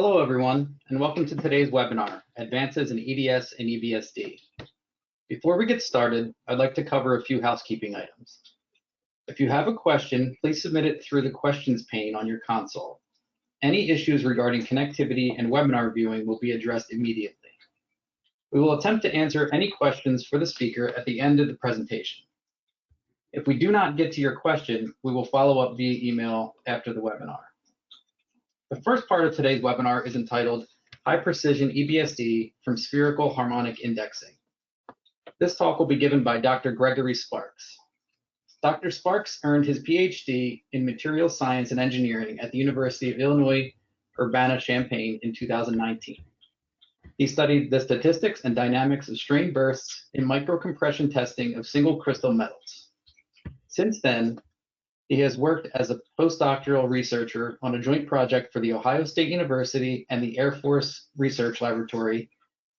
Hello, everyone, and welcome to today's webinar, Advances in EDS and EBSD. Before we get started, I'd like to cover a few housekeeping items. If you have a question, please submit it through the questions pane on your console. Any issues regarding connectivity and webinar viewing will be addressed immediately. We will attempt to answer any questions for the speaker at the end of the presentation. If we do not get to your question, we will follow up via email after the webinar. The first part of today's webinar is entitled High Precision EBSD from Spherical Harmonic Indexing. This talk will be given by Dr. Gregory Sparks. Dr. Sparks earned his PhD in Materials Science and Engineering at the University of Illinois, Urbana-Champaign in 2019. He studied the statistics and dynamics of strain bursts in microcompression testing of single crystal metals. Since then, he has worked as a postdoctoral researcher on a joint project for The Ohio State University and the Air Force Research Laboratory,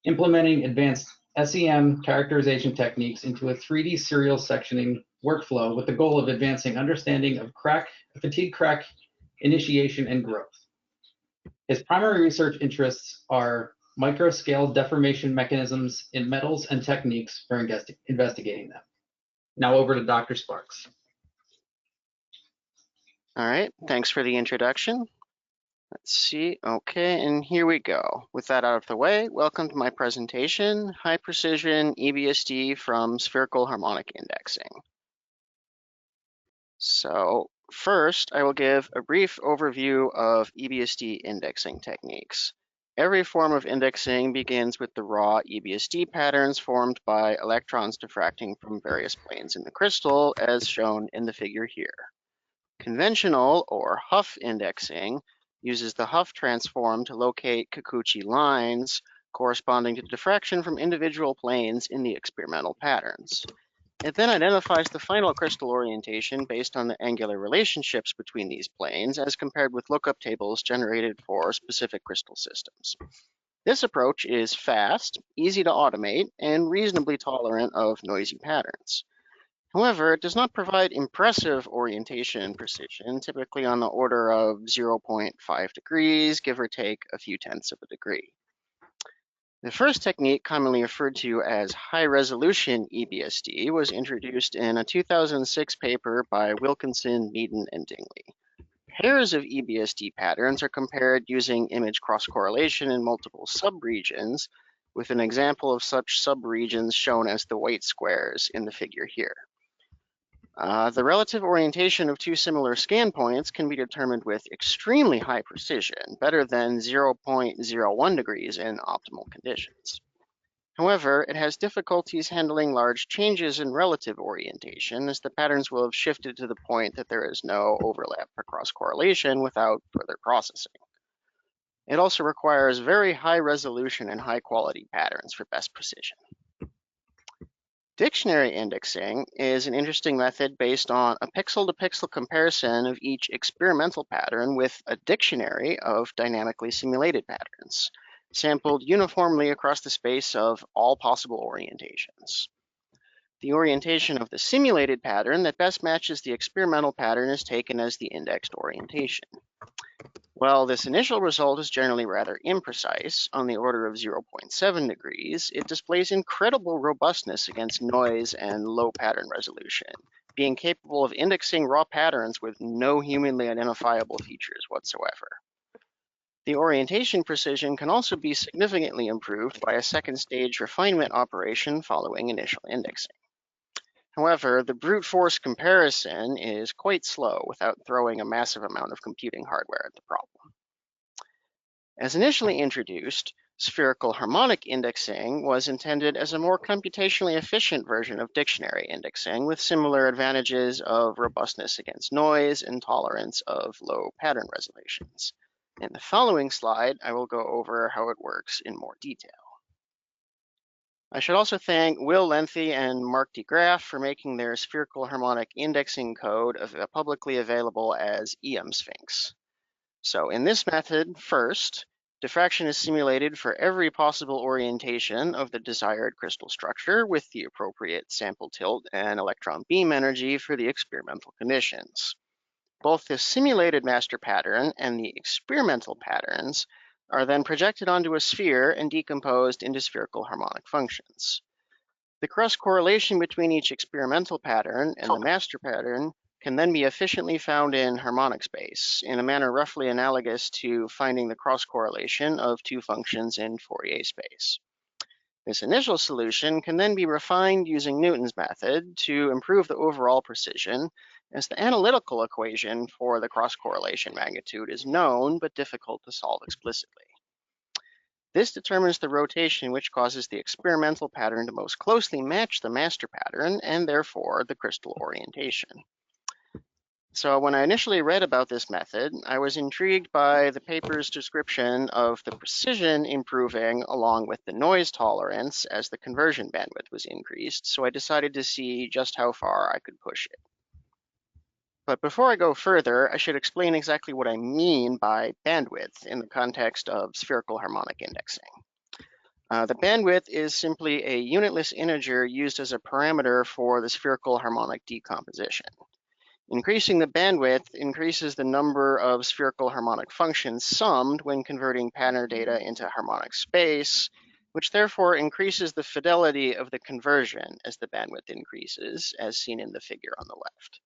implementing advanced SEM characterization techniques into a 3D serial sectioning workflow with the goal of advancing understanding of fatigue crack initiation and growth. His primary research interests are microscale deformation mechanisms in metals and techniques for investigating them. Now over to Dr. Sparks. All right, thanks for the introduction. Let's see, okay, and here we go. With that out of the way, welcome to my presentation, High Precision EBSD from Spherical Harmonic Indexing. So first, I will give a brief overview of EBSD indexing techniques. Every form of indexing begins with the raw EBSD patterns formed by electrons diffracting from various planes in the crystal, as shown in the figure here. Conventional, or Huff indexing, uses the Huff transform to locate Kikuchi lines corresponding to diffraction from individual planes in the experimental patterns. It then identifies the final crystal orientation based on the angular relationships between these planes as compared with lookup tables generated for specific crystal systems. This approach is fast, easy to automate, and reasonably tolerant of noisy patterns. However, it does not provide impressive orientation precision, typically on the order of 0.5 degrees, give or take a few tenths of a degree. The first technique, commonly referred to as high-resolution EBSD, was introduced in a 2006 paper by Wilkinson, Meaden, and Dingley. Pairs of EBSD patterns are compared using image cross-correlation in multiple subregions, with an example of such subregions shown as the white squares in the figure here. The relative orientation of two similar scan points can be determined with extremely high precision, better than 0.01 degrees in optimal conditions. However, it has difficulties handling large changes in relative orientation, as the patterns will have shifted to the point that there is no overlap for cross-correlation without further processing. It also requires very high resolution and high quality patterns for best precision. Dictionary indexing is an interesting method based on a pixel-to-pixel comparison of each experimental pattern with a dictionary of dynamically simulated patterns, sampled uniformly across the space of all possible orientations. The orientation of the simulated pattern that best matches the experimental pattern is taken as the indexed orientation. While this initial result is generally rather imprecise, on the order of 0.7 degrees, it displays incredible robustness against noise and low pattern resolution, being capable of indexing raw patterns with no humanly identifiable features whatsoever. The orientation precision can also be significantly improved by a second stage refinement operation following initial indexing. However, the brute force comparison is quite slow without throwing a massive amount of computing hardware at the problem. As initially introduced, spherical harmonic indexing was intended as a more computationally efficient version of dictionary indexing with similar advantages of robustness against noise and tolerance of low pattern resolutions. In the following slide, I will go over how it works in more detail. I should also thank Will Lenthy and Mark DeGraff for making their spherical harmonic indexing code publicly available as EM-Sphinx. So in this method, first, diffraction is simulated for every possible orientation of the desired crystal structure with the appropriate sample tilt and electron beam energy for the experimental conditions. Both the simulated master pattern and the experimental patterns are then projected onto a sphere and decomposed into spherical harmonic functions. The cross-correlation between each experimental pattern and the master pattern can then be efficiently found in harmonic space in a manner roughly analogous to finding the cross-correlation of two functions in Fourier space. This initial solution can then be refined using Newton's method to improve the overall precision, as the analytical equation for the cross-correlation magnitude is known but difficult to solve explicitly. This determines the rotation which causes the experimental pattern to most closely match the master pattern and therefore the crystal orientation. So when I initially read about this method, I was intrigued by the paper's description of the precision improving along with the noise tolerance as the conversion bandwidth was increased, so I decided to see just how far I could push it. But before I go further, I should explain exactly what I mean by bandwidth in the context of spherical harmonic indexing. The bandwidth is simply a unitless integer used as a parameter for the spherical harmonic decomposition. Increasing the bandwidth increases the number of spherical harmonic functions summed when converting pattern data into harmonic space, which therefore increases the fidelity of the conversion as the bandwidth increases, as seen in the figure on the left.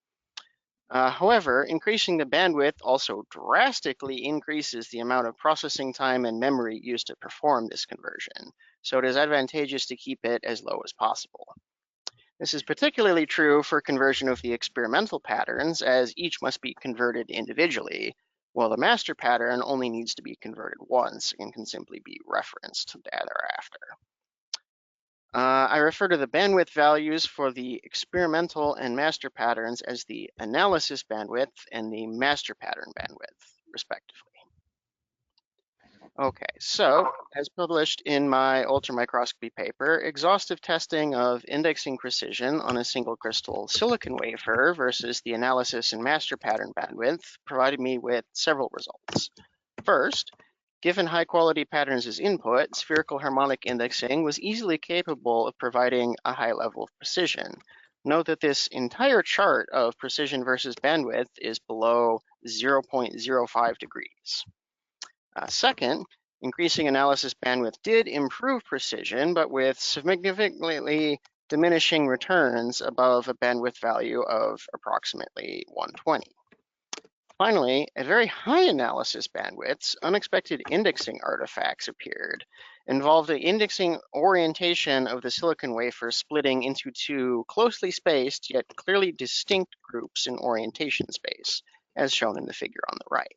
However, increasing the bandwidth also drastically increases the amount of processing time and memory used to perform this conversion, so it is advantageous to keep it as low as possible. This is particularly true for conversion of the experimental patterns, as each must be converted individually, while the master pattern only needs to be converted once and can simply be referenced thereafter. I refer to the bandwidth values for the experimental and master patterns as the analysis bandwidth and the master pattern bandwidth, respectively. Okay, so as published in my ultramicroscopy paper, exhaustive testing of indexing precision on a single crystal silicon wafer versus the analysis and master pattern bandwidth provided me with several results. First, given high-quality patterns as input, spherical harmonic indexing was easily capable of providing a high level of precision. Note that this entire chart of precision versus bandwidth is below 0.05 degrees. Second, increasing analysis bandwidth did improve precision, but with significantly diminishing returns above a bandwidth value of approximately 120. Finally, at very high analysis bandwidths, unexpected indexing artifacts appeared, involved the indexing orientation of the silicon wafer splitting into two closely spaced yet clearly distinct groups in orientation space, as shown in the figure on the right.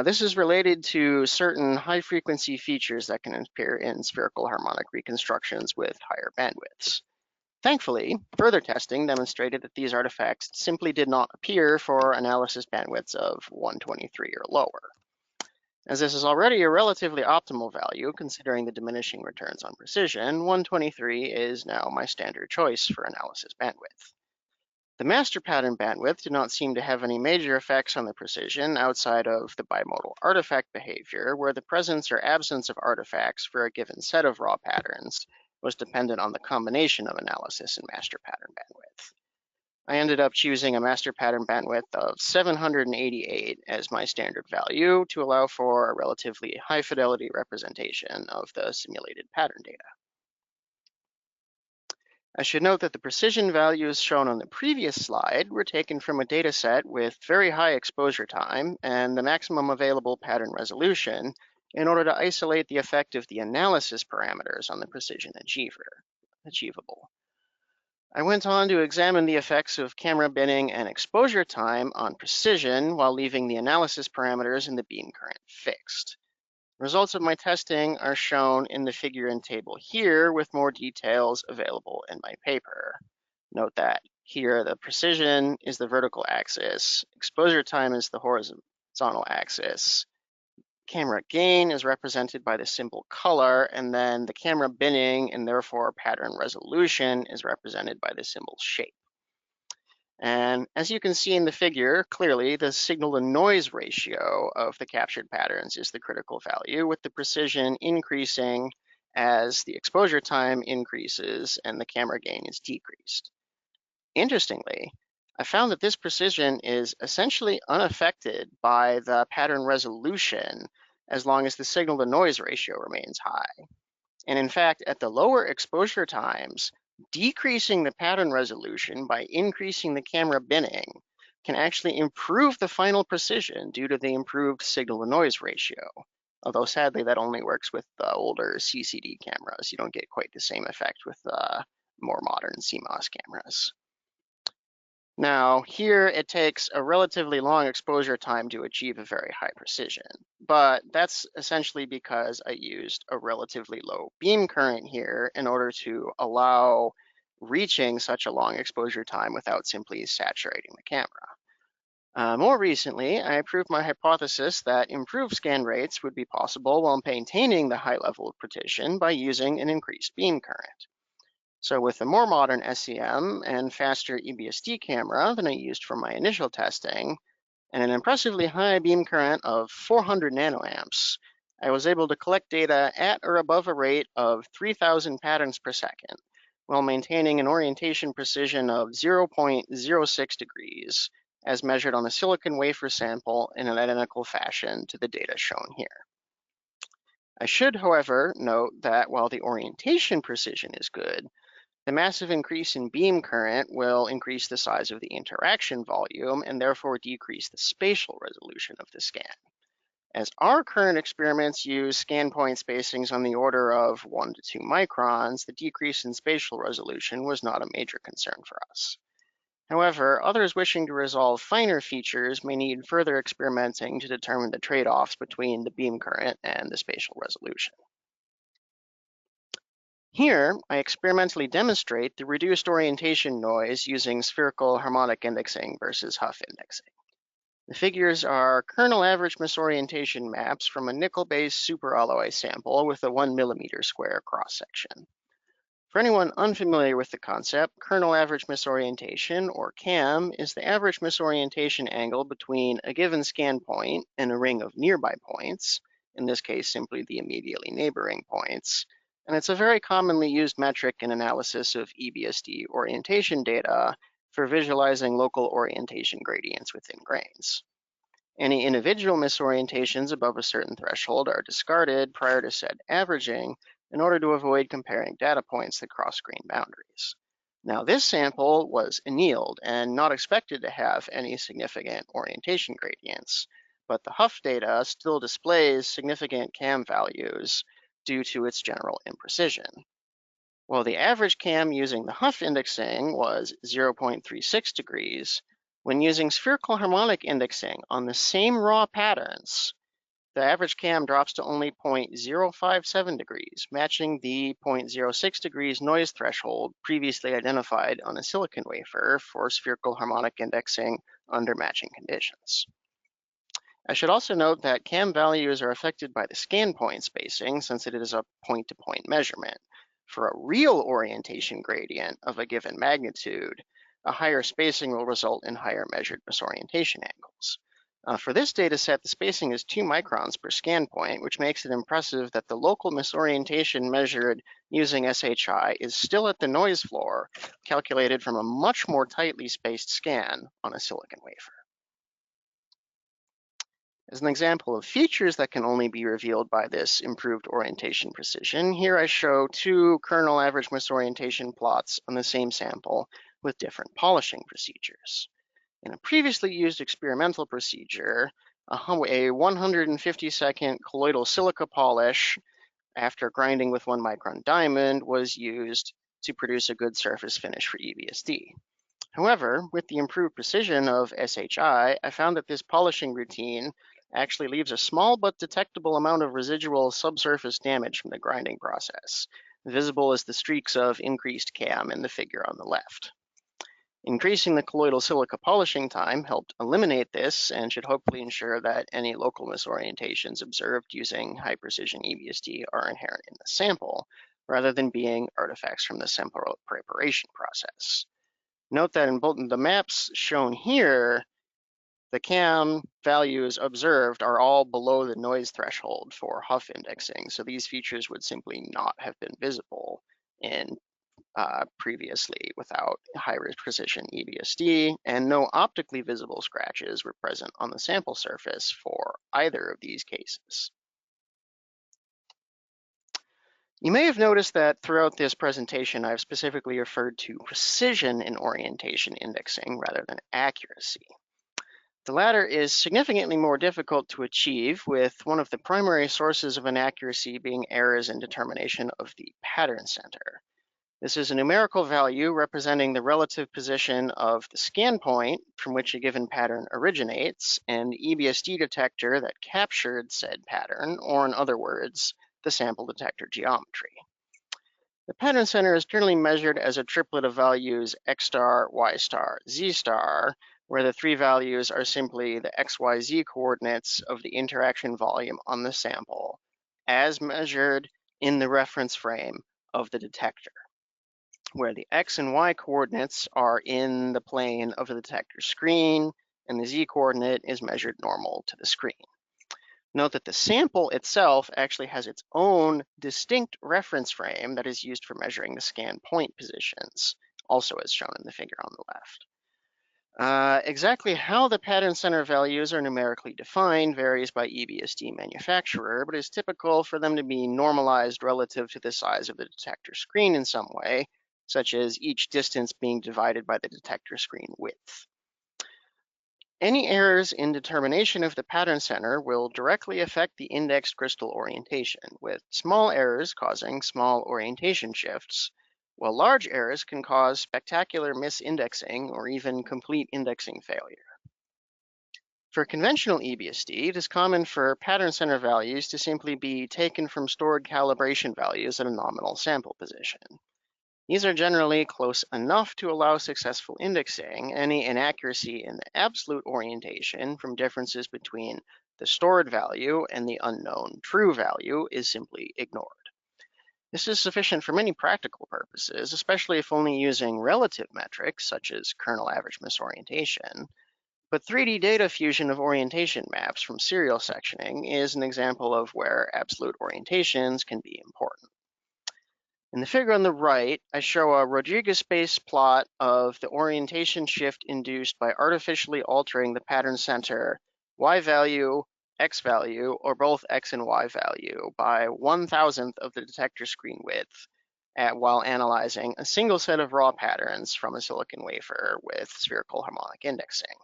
This is related to certain high-frequency features that can appear in spherical harmonic reconstructions with higher bandwidths. Thankfully, further testing demonstrated that these artifacts simply did not appear for analysis bandwidths of 123 or lower. As this is already a relatively optimal value, considering the diminishing returns on precision, 123 is now my standard choice for analysis bandwidth. The master pattern bandwidth did not seem to have any major effects on the precision outside of the bimodal artifact behavior, where the presence or absence of artifacts for a given set of raw patterns was dependent on the combination of analysis and master pattern bandwidth. I ended up choosing a master pattern bandwidth of 788 as my standard value to allow for a relatively high fidelity representation of the simulated pattern data. I should note that the precision values shown on the previous slide were taken from a data set with very high exposure time and the maximum available pattern resolution in order to isolate the effect of the analysis parameters on the precision achievable. I went on to examine the effects of camera binning and exposure time on precision while leaving the analysis parameters in the beam current fixed. Results of my testing are shown in the figure and table here, with more details available in my paper. Note that here the precision is the vertical axis, exposure time is the horizontal axis, camera gain is represented by the symbol color, and then the camera binning and therefore pattern resolution is represented by the symbol shape. And as you can see in the figure, clearly the signal to noise ratio of the captured patterns is the critical value, with the precision increasing as the exposure time increases and the camera gain is decreased. Interestingly, I found that this precision is essentially unaffected by the pattern resolution as long as the signal-to-noise ratio remains high. And in fact, at the lower exposure times, decreasing the pattern resolution by increasing the camera binning can actually improve the final precision due to the improved signal-to-noise ratio. Although sadly, that only works with the older CCD cameras. You don't get quite the same effect with more modern CMOS cameras. Now, here it takes a relatively long exposure time to achieve a very high precision, but that's essentially because I used a relatively low beam current here in order to allow reaching such a long exposure time without simply saturating the camera. More recently, I proved my hypothesis that improved scan rates would be possible while maintaining the high level of precision by using an increased beam current. So with a more modern SEM and faster EBSD camera than I used for my initial testing, and an impressively high beam current of 400 nanoamps, I was able to collect data at or above a rate of 3,000 patterns per second, while maintaining an orientation precision of 0.06 degrees, as measured on a silicon wafer sample in an identical fashion to the data shown here. I should, however, note that while the orientation precision is good, the massive increase in beam current will increase the size of the interaction volume and therefore decrease the spatial resolution of the scan. As our current experiments use scan point spacings on the order of 1 to 2 microns, the decrease in spatial resolution was not a major concern for us. However, others wishing to resolve finer features may need further experimenting to determine the trade-offs between the beam current and the spatial resolution. Here, I experimentally demonstrate the reduced orientation noise using spherical harmonic indexing versus Huff indexing. The figures are kernel average misorientation maps from a nickel-based superalloy sample with a 1 millimeter square cross-section. For anyone unfamiliar with the concept, kernel average misorientation, or CAM, is the average misorientation angle between a given scan point and a ring of nearby points, in this case simply the immediately neighboring points, and it's a very commonly used metric in analysis of EBSD orientation data for visualizing local orientation gradients within grains. Any individual misorientations above a certain threshold are discarded prior to said averaging in order to avoid comparing data points that cross grain boundaries. Now, this sample was annealed and not expected to have any significant orientation gradients, but the Huff data still displays significant CAM values due to its general imprecision. While the average CAM using the Huff indexing was 0.36 degrees, when using spherical harmonic indexing on the same raw patterns, the average CAM drops to only 0.057 degrees, matching the 0.06 degrees noise threshold previously identified on a silicon wafer for spherical harmonic indexing under matching conditions. I should also note that CAM values are affected by the scan point spacing since it is a point-to-point measurement. For a real orientation gradient of a given magnitude, a higher spacing will result in higher measured misorientation angles. For this data set, the spacing is 2 microns per scan point, which makes it impressive that the local misorientation measured using SHI is still at the noise floor, calculated from a much more tightly spaced scan on a silicon wafer. As an example of features that can only be revealed by this improved orientation precision, here I show 2 kernel average misorientation plots on the same sample with different polishing procedures. In a previously used experimental procedure, a 150-second colloidal silica polish after grinding with 1 micron diamond was used to produce a good surface finish for EBSD. However, with the improved precision of SHI, I found that this polishing routine actually leaves a small but detectable amount of residual subsurface damage from the grinding process, visible as the streaks of increased CAM in the figure on the left. Increasing the colloidal silica polishing time helped eliminate this and should hopefully ensure that any local misorientations observed using high precision EBSD are inherent in the sample, rather than being artifacts from the sample preparation process. Note that in both the maps shown here, the CAM values observed are all below the noise threshold for Huff indexing, so these features would simply not have been visible in previously without high precision EBSD, and no optically visible scratches were present on the sample surface for either of these cases. You may have noticed that throughout this presentation, I've specifically referred to precision in orientation indexing rather than accuracy. The latter is significantly more difficult to achieve, with one of the primary sources of inaccuracy being errors in determination of the pattern center. This is a numerical value representing the relative position of the scan point from which a given pattern originates and the EBSD detector that captured said pattern, or in other words, the sample detector geometry. The pattern center is generally measured as a triplet of values x star, y star, z star, where the three values are simply the x, y, z coordinates of the interaction volume on the sample, as measured in the reference frame of the detector, where the x and y coordinates are in the plane of the detector screen, and the z coordinate is measured normal to the screen. Note that the sample itself actually has its own distinct reference frame that is used for measuring the scan point positions, also as shown in the figure on the left. Exactly how the pattern center values are numerically defined varies by EBSD manufacturer, but is typical for them to be normalized relative to the size of the detector screen in some way, such as each distance being divided by the detector screen width. Any errors in determination of the pattern center will directly affect the indexed crystal orientation, with small errors causing small orientation shifts, while large errors can cause spectacular misindexing or even complete indexing failure. For conventional EBSD, it is common for pattern center values to simply be taken from stored calibration values at a nominal sample position. These are generally close enough to allow successful indexing. Any inaccuracy in the absolute orientation from differences between the stored value and the unknown true value is simply ignored. This is sufficient for many practical purposes, especially if only using relative metrics such as kernel average misorientation. But 3D data fusion of orientation maps from serial sectioning is an example of where absolute orientations can be important. In the figure on the right, I show a Rodriguez space plot of the orientation shift induced by artificially altering the pattern center y value, x value, or both x and y value by 1,000th of the detector screen width while analyzing a single set of raw patterns from a silicon wafer with spherical harmonic indexing.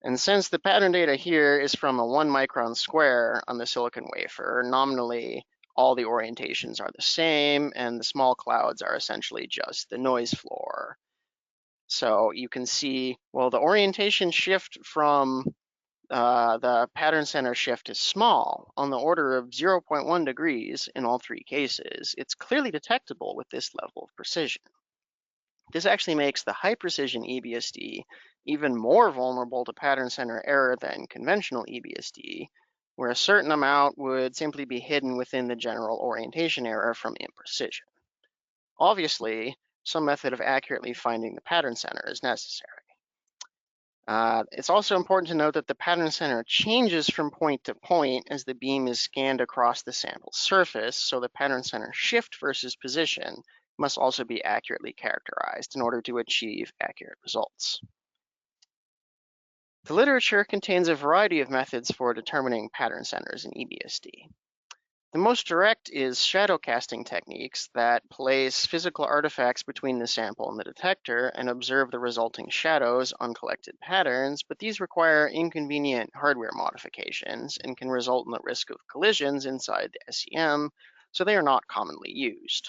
And since the pattern data here is from a 1 micron square on the silicon wafer, nominally all the orientations are the same, and the small clouds are essentially just the noise floor. So you can see, well, the orientation shift from the pattern center shift is small, on the order of 0.1 degrees in all three cases. It's clearly detectable with this level of precision. This actually makes the high precision EBSD even more vulnerable to pattern center error than conventional EBSD, where a certain amount would simply be hidden within the general orientation error from imprecision. Obviously, some method of accurately finding the pattern center is necessary. It's also important to note that the pattern center changes from point to point as the beam is scanned across the sample surface, so the pattern center shift versus position must also be accurately characterized in order to achieve accurate results. The literature contains a variety of methods for determining pattern centers in EBSD. The most direct is shadow casting techniques that place physical artifacts between the sample and the detector and observe the resulting shadows on collected patterns, but these require inconvenient hardware modifications and can result in the risk of collisions inside the SEM, so they are not commonly used.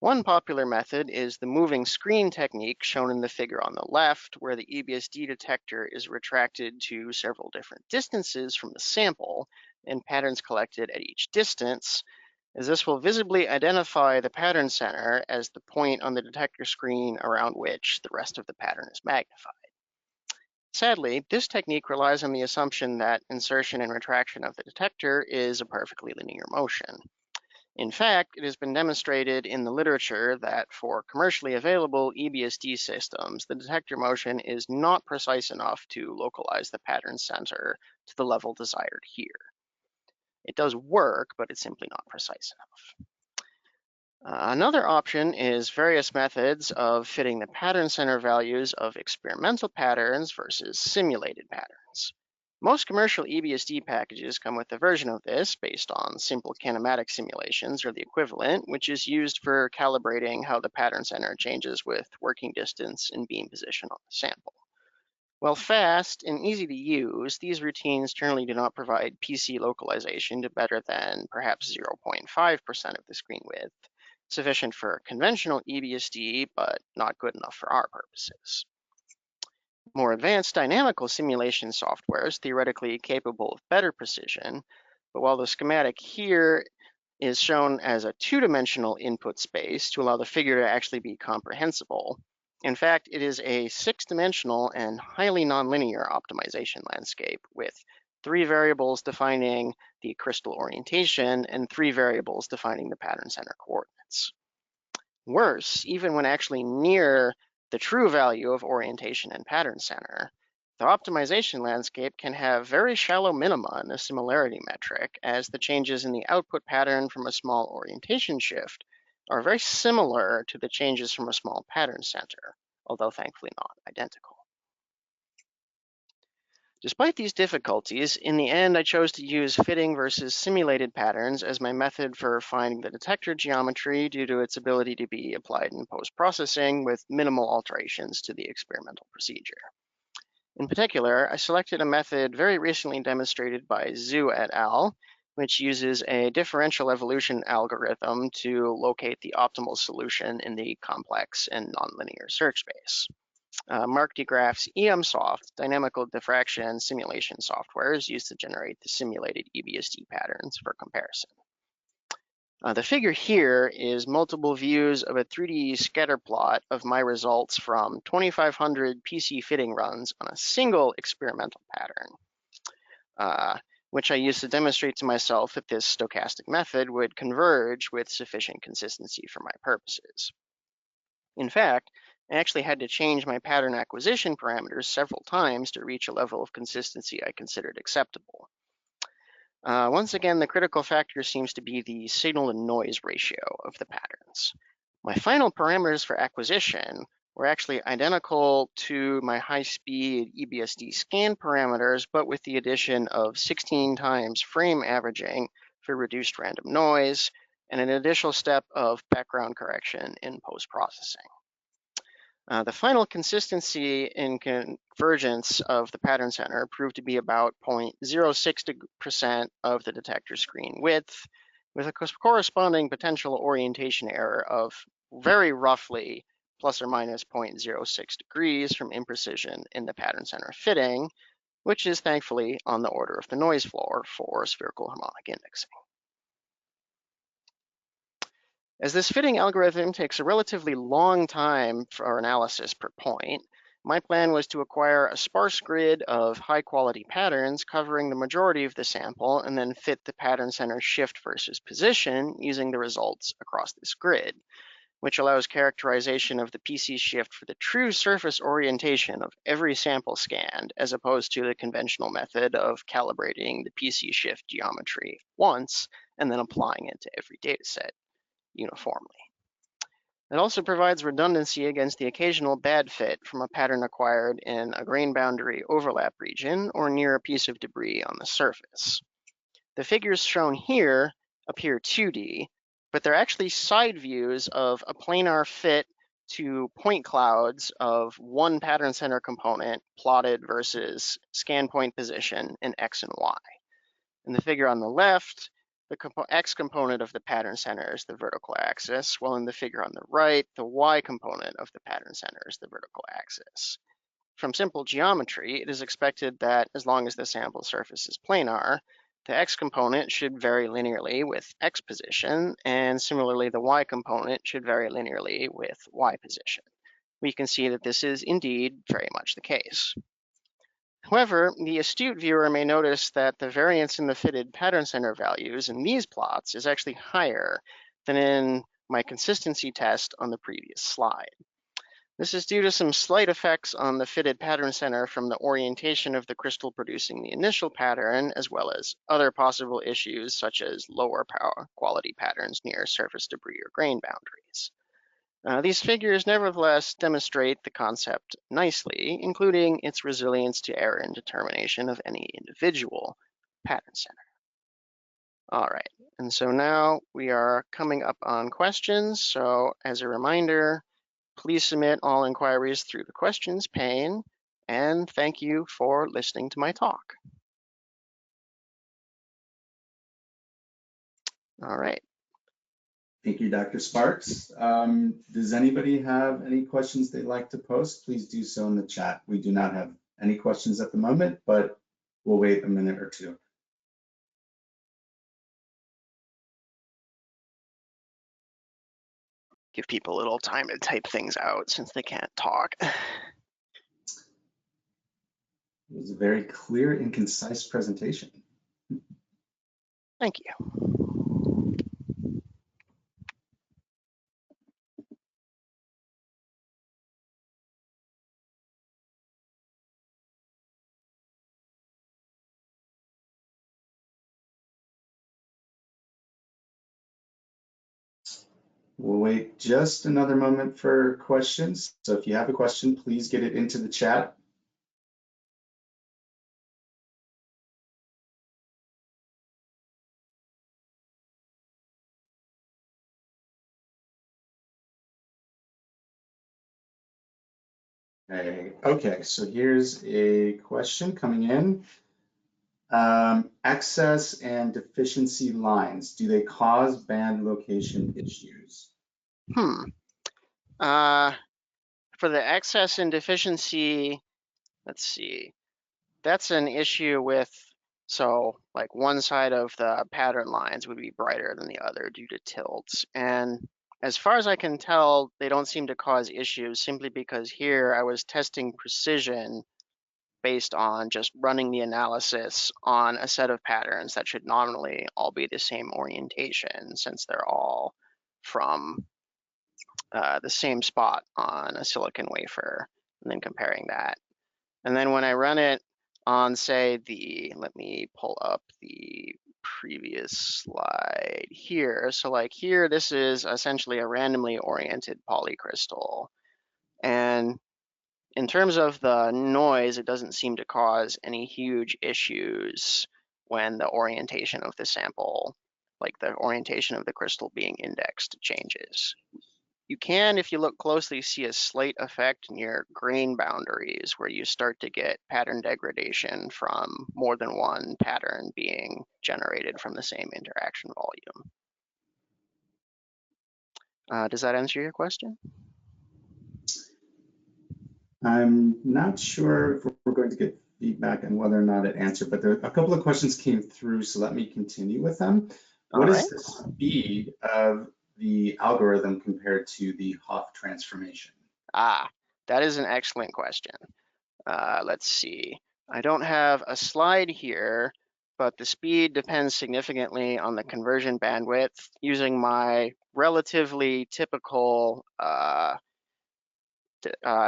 One popular method is the moving screen technique shown in the figure on the left, where the EBSD detector is retracted to several different distances from the sample and patterns collected at each distance, as this will visibly identify the pattern center as the point on the detector screen around which the rest of the pattern is magnified. Sadly, this technique relies on the assumption that insertion and retraction of the detector is a perfectly linear motion. In fact, it has been demonstrated in the literature that for commercially available EBSD systems, the detector motion is not precise enough to localize the pattern center to the level desired here. It does work, but it's simply not precise enough. Another option is various methods of fitting the pattern center values of experimental patterns versus simulated patterns. Most commercial EBSD packages come with a version of this based on simple kinematic simulations or the equivalent, which is used for calibrating how the pattern center changes with working distance and beam position on the sample. While fast and easy to use, these routines generally do not provide PC localization to better than perhaps 0.5% of the screen width, sufficient for conventional EBSD, but not good enough for our purposes. More advanced dynamical simulation software is theoretically capable of better precision, but while the schematic here is shown as a two-dimensional input space to allow the figure to actually be comprehensible, in fact, it is a six-dimensional and highly nonlinear optimization landscape with 3 variables defining the crystal orientation and 3 variables defining the pattern center coordinates. Worse, even when actually near the true value of orientation and pattern center, the optimization landscape can have very shallow minima in the similarity metric, as the changes in the output pattern from a small orientation shift are very similar to the changes from a small pattern center, although thankfully not identical. Despite these difficulties, in the end, I chose to use fitting versus simulated patterns as my method for finding the detector geometry due to its ability to be applied in post-processing with minimal alterations to the experimental procedure. In particular, I selected a method very recently demonstrated by Zhu et al., which uses a differential evolution algorithm to locate the optimal solution in the complex and nonlinear search space. Mark DeGraff's EMSoft dynamical diffraction simulation software is used to generate the simulated EBSD patterns for comparison. The figure here is multiple views of a 3D scatter plot of my results from 2,500 PC fitting runs on a single experimental pattern, which I used to demonstrate to myself that this stochastic method would converge with sufficient consistency for my purposes. In fact, I actually had to change my pattern acquisition parameters several times to reach a level of consistency I considered acceptable. Once again, the critical factor seems to be the signal-to-noise ratio of the patterns. My final parameters for acquisition were actually identical to my high-speed EBSD scan parameters, but with the addition of 16 times frame averaging for reduced random noise and an additional step of background correction in post-processing. The final consistency in convergence of the pattern center proved to be about 0.06% of the detector screen width, with a corresponding potential orientation error of very roughly plus or minus 0.06 degrees from imprecision in the pattern center fitting, which is thankfully on the order of the noise floor for spherical harmonic indexing. As this fitting algorithm takes a relatively long time for analysis per point, my plan was to acquire a sparse grid of high-quality patterns covering the majority of the sample and then fit the pattern center shift versus position using the results across this grid, which allows characterization of the PC shift for the true surface orientation of every sample scanned, as opposed to the conventional method of calibrating the PC shift geometry once and then applying it to every dataset uniformly. It also provides redundancy against the occasional bad fit from a pattern acquired in a grain boundary overlap region or near a piece of debris on the surface. The figures shown here appear 2D, but they're actually side views of a planar fit to point clouds of one pattern center component plotted versus scan point position in X and Y. In the figure on the left, the X component of the pattern center is the vertical axis, while in the figure on the right, the Y component of the pattern center is the vertical axis. From simple geometry, it is expected that as long as the sample surface is planar, the X component should vary linearly with X position, and similarly the Y component should vary linearly with Y position. We can see that this is indeed very much the case. However, the astute viewer may notice that the variance in the fitted pattern center values in these plots is actually higher than in my consistency test on the previous slide. This is due to some slight effects on the fitted pattern center from the orientation of the crystal producing the initial pattern, as well as other possible issues such as lower power quality patterns near surface debris or grain boundaries. These figures nevertheless demonstrate the concept nicely, including its resilience to error in determination of any individual pattern center. All right, and so now we are coming up on questions. So as a reminder, please submit all inquiries through the questions pane, and thank you for listening to my talk. All right. Thank you, Dr. Sparks. Does anybody have any questions they'd like to post? Please do so in the chat. We do not have any questions at the moment, but we'll wait a minute or two. Give people a little time to type things out since they can't talk. It was a very clear and concise presentation. Thank you. We'll wait just another moment for questions. So if you have a question, please get it into the chat. Okay, so here's a question coming in. Excess and deficiency lines, do they cause band location issues? For the excess and deficiency, let's see, that's an issue with, so like one side of the pattern lines would be brighter than the other due to tilts. And as far as I can tell, they don't seem to cause issues simply because here I was testing precision based on just running the analysis on a set of patterns that should nominally all be the same orientation since they're all from the same spot on a silicon wafer, and then comparing that. And then when I run it on, say, let me pull up the previous slide here. So like here, this is essentially a randomly oriented polycrystal. And in terms of the noise, it doesn't seem to cause any huge issues when the orientation of the sample, like the orientation of the crystal being indexed, changes. You can, if you look closely, see a slight effect near grain boundaries where you start to get pattern degradation from more than one pattern being generated from the same interaction volume. Does that answer your question? I'm not sure if we're going to get feedback on whether or not it answered, but a couple of questions came through, so let me continue with them. What is the speed of the algorithm compared to the Hopf transformation? That is an excellent question. Let's see. I don't have a slide here, but the speed depends significantly on the conversion bandwidth. Using my relatively typical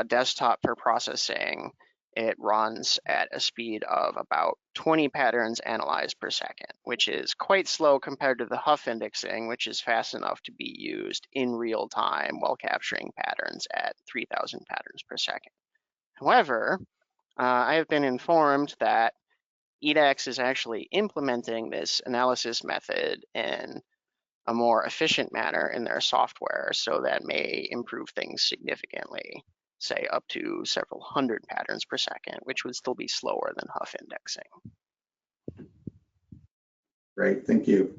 desktop for processing, it runs at a speed of about 20 patterns analyzed per second, which is quite slow compared to the Hopf indexing, which is fast enough to be used in real time while capturing patterns at 3,000 patterns per second. However, I have been informed that EDX is actually implementing this analysis method in a more efficient manner in their software, so that may improve things significantly, say up to several hundred patterns per second, which would still be slower than Hopf indexing. Great, thank you.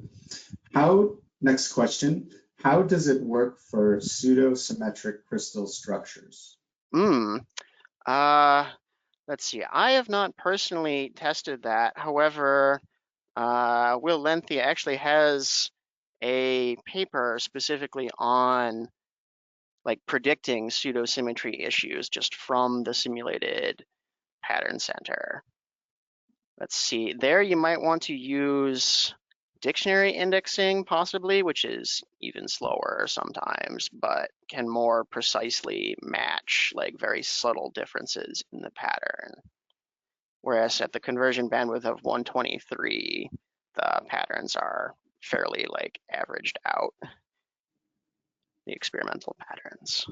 Next question, how does it work for pseudo-symmetric crystal structures? Let's see, I have not personally tested that. However, Will Lenthe actually has a paper specifically on like predicting pseudosymmetry issues just from the simulated pattern center. Let's see, there you might want to use dictionary indexing possibly, which is even slower sometimes, but can more precisely match like very subtle differences in the pattern. Whereas at the conversion bandwidth of 123, the patterns are fairly like averaged out. the experimental patterns.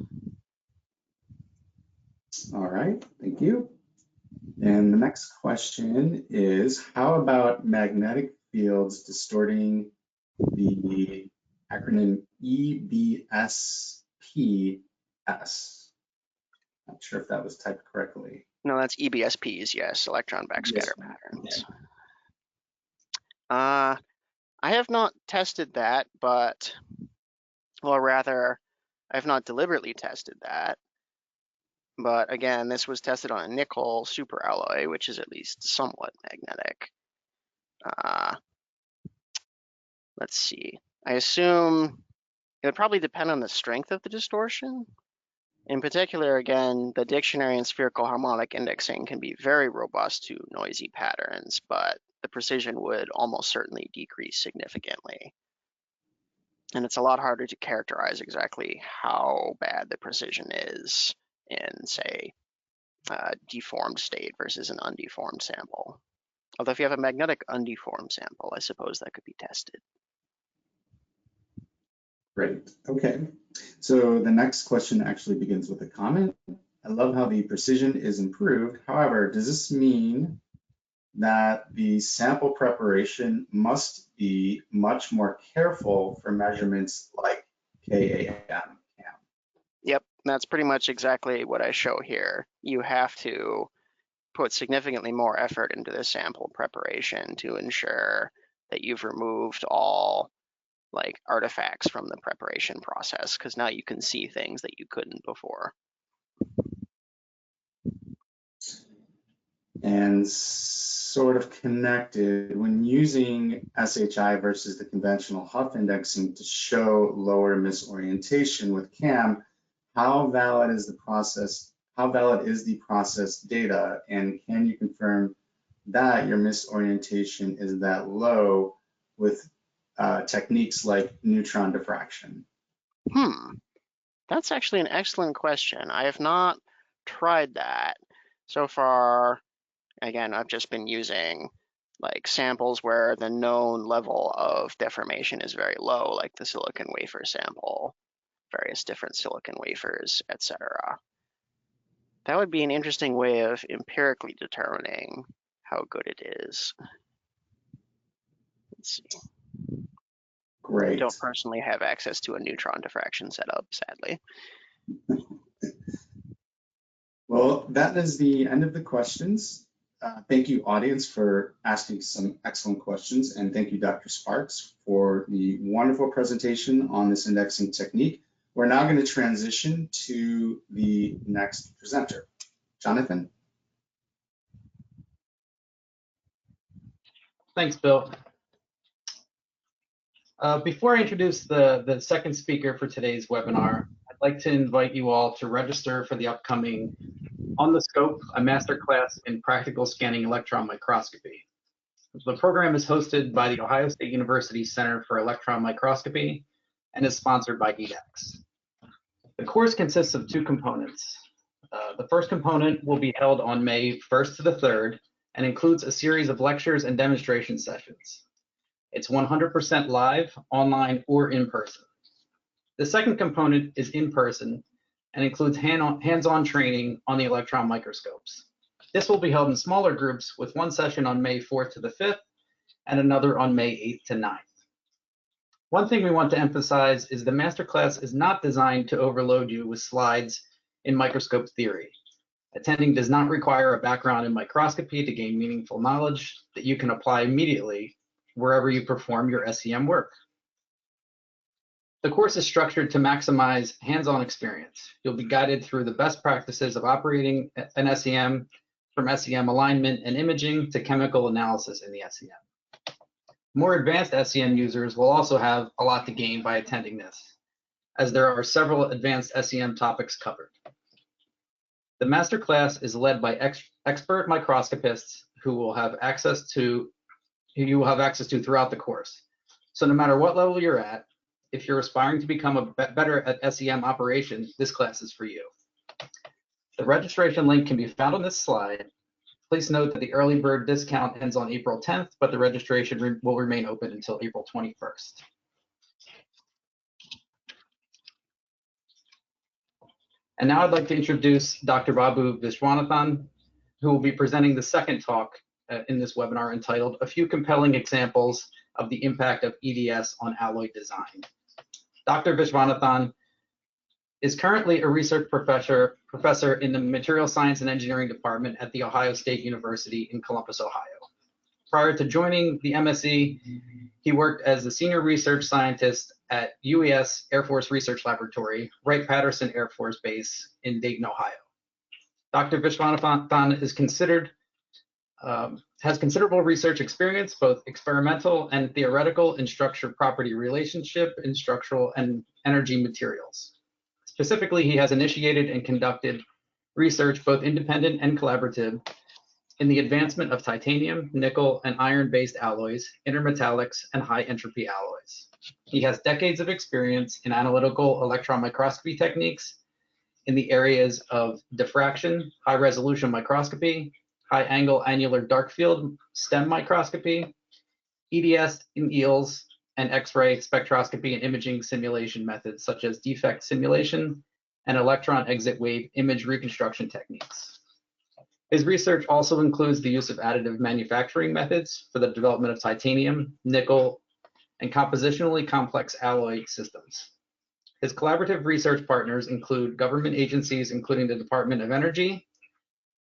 All right, thank you. And the next question is, how about magnetic fields distorting the acronym EBSPS? Not sure if that was typed correctly. No, that's EBSPs, yes, electron backscatter EBSP, patterns. okay. I have not tested that, but, or rather, I have not deliberately tested that. But again, this was tested on a nickel superalloy, which is at least somewhat magnetic. Let's see. I assume it would probably depend on the strength of the distortion. In particular, again, the dictionary and spherical harmonic indexing can be very robust to noisy patterns, but the precision would almost certainly decrease significantly. And it's a lot harder to characterize exactly how bad the precision is in, say, a deformed state versus an undeformed sample. Although if you have a magnetic undeformed sample, I suppose that could be tested. Great, okay. So the next question actually begins with a comment. I love how the precision is improved. However, does this mean that the sample preparation must be much more careful for measurements like KAM? Yep, that's pretty much exactly what I show here. You have to put significantly more effort into the sample preparation to ensure that you've removed all like artifacts from the preparation process, because now you can see things that you couldn't before. And sort of connected, when using SHI versus the conventional Huff indexing to show lower misorientation with CAM, how valid is the process? How valid is the process data? And can you confirm that your misorientation is that low with techniques like neutron diffraction? That's actually an excellent question. I have not tried that so far. Again, I've just been using like samples where the known level of deformation is very low, like the silicon wafer sample, various different silicon wafers, etc. That would be an interesting way of empirically determining how good it is. Let's see. Great. I don't personally have access to a neutron diffraction setup, sadly. Well, that is the end of the questions. Thank you, audience, for asking some excellent questions. And thank you, Dr. Sparks, for the wonderful presentation on this indexing technique. We're now going to transition to the next presenter. Jonathan? Thanks, Bill. Before I introduce the second speaker for today's webinar, I'd like to invite you all to register for the upcoming On the Scope, a masterclass in practical scanning electron microscopy. The program is hosted by the Ohio State University Center for Electron Microscopy and is sponsored by EDX. The course consists of two components. The first component will be held on May 1st to the 3rd and includes a series of lectures and demonstration sessions. It's 100% live, online, or in person. The second component is in person and includes hands-on training on the electron microscopes. This will be held in smaller groups with one session on May 4th to the 5th and another on May 8th to 9th. One thing we want to emphasize is the masterclass is not designed to overload you with slides in microscope theory. Attending does not require a background in microscopy to gain meaningful knowledge that you can apply immediately wherever you perform your SEM work. The course is structured to maximize hands-on experience. You'll be guided through the best practices of operating an SEM, from SEM alignment and imaging to chemical analysis in the SEM. More advanced SEM users will also have a lot to gain by attending this, as there are several advanced SEM topics covered. The masterclass is led by expert microscopists who you will have access to throughout the course. So no matter what level you're at, if you're aspiring to become better at SEM operation, this class is for you. The registration link can be found on this slide. Please note that the early bird discount ends on April 10th, but the registration will remain open until April 21st. And now I'd like to introduce Dr. Babu Viswanathan, who will be presenting the second talk in this webinar entitled A Few Compelling Examples of the Impact of EDS on Alloy Design. Dr. Viswanathan is currently a research professor in the Material Science and Engineering Department at The Ohio State University in Columbus, Ohio. Prior to joining the MSc, he worked as a senior research scientist at UES Air Force Research Laboratory, Wright-Patterson Air Force Base in Dayton, Ohio. Dr. Viswanathan has considerable research experience, both experimental and theoretical, in structure-property relationship in structural and energy materials. Specifically, he has initiated and conducted research, both independent and collaborative, in the advancement of titanium, nickel, and iron-based alloys, intermetallics, and high-entropy alloys. He has decades of experience in analytical electron microscopy techniques in the areas of diffraction, high-resolution microscopy, high-angle annular dark field STEM microscopy, EDS and EELS, and X-ray spectroscopy and imaging simulation methods such as defect simulation and electron exit wave image reconstruction techniques. His research also includes the use of additive manufacturing methods for the development of titanium, nickel, and compositionally complex alloy systems. His collaborative research partners include government agencies, including the Department of Energy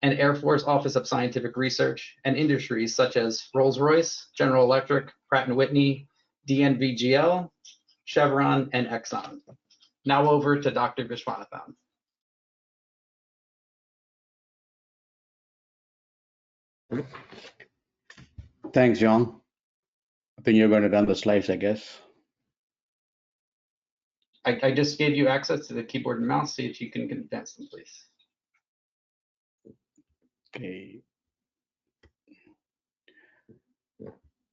and Air Force Office of Scientific Research, and industries such as Rolls-Royce, General Electric, Pratt & Whitney, DNVGL, Chevron, and Exxon. Now over to Dr. Viswanathan. Thanks, John. I think you're going to run the slides, I guess. I just gave you access to the keyboard and mouse. See if you can advance them, please. Okay.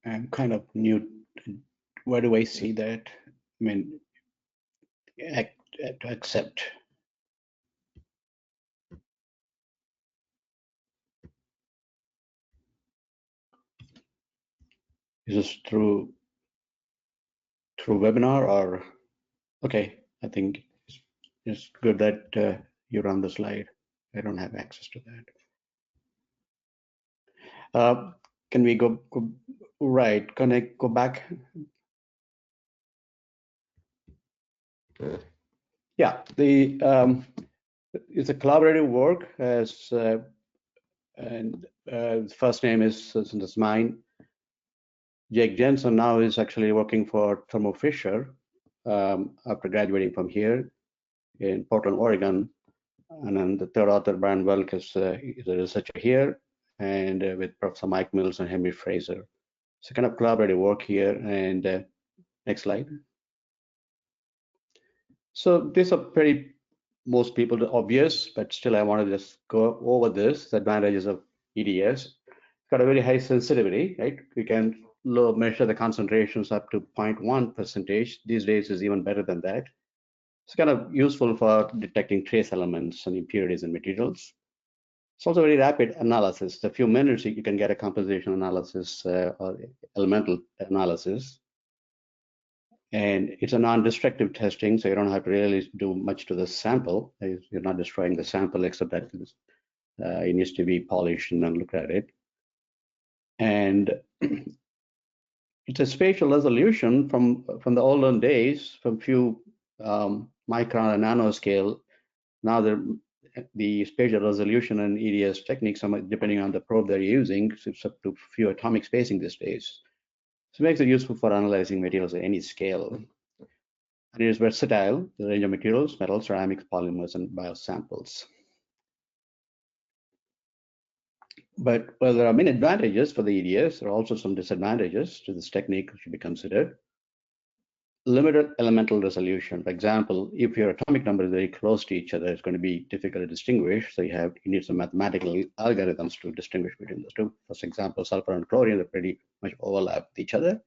I'm kind of new. Where do I see that? I mean, to accept. Is this through webinar or? Okay, I think it's good that you run the slide. I don't have access to that. Can we go right? Can I go back? Yeah, it's a collaborative work. And first name is mine. Jake Jensen now is actually working for Thermo Fisher after graduating from here in Portland, Oregon. And then the third author, Brian Welk, is a researcher here, and with Professor Mike Mills and Henry Fraser. So kind of collaborative work here. And next slide. So these are most people obvious, but still I want to just go over this, the advantages of EDS. It's got a very high sensitivity, right? We can measure the concentrations up to 0.1%. These days is even better than that. It's kind of useful for detecting trace elements and impurities in materials. It's also very rapid analysis. In a few minutes, you can get a composition analysis or elemental analysis. And it's a non-destructive testing, so you don't have to really do much to the sample. You're not destroying the sample, except that it needs to be polished and then looked at it. And it's a spatial resolution from the olden days, from few micron and nanoscale. Now the spatial resolution and EDS techniques, depending on the probe they're using, it's up to few atomic spacing these days. So it makes it useful for analyzing materials at any scale. And it is versatile, the range of materials, metals, ceramics, polymers, and biosamples. But while there are many advantages for the EDS, there are also some disadvantages to this technique that should be considered. Limited elemental resolution. For example, if your atomic number is very close to each other, it's going to be difficult to distinguish. So you need some mathematical algorithms to distinguish between those two. For example, sulfur and chlorine, they pretty much overlap with each other.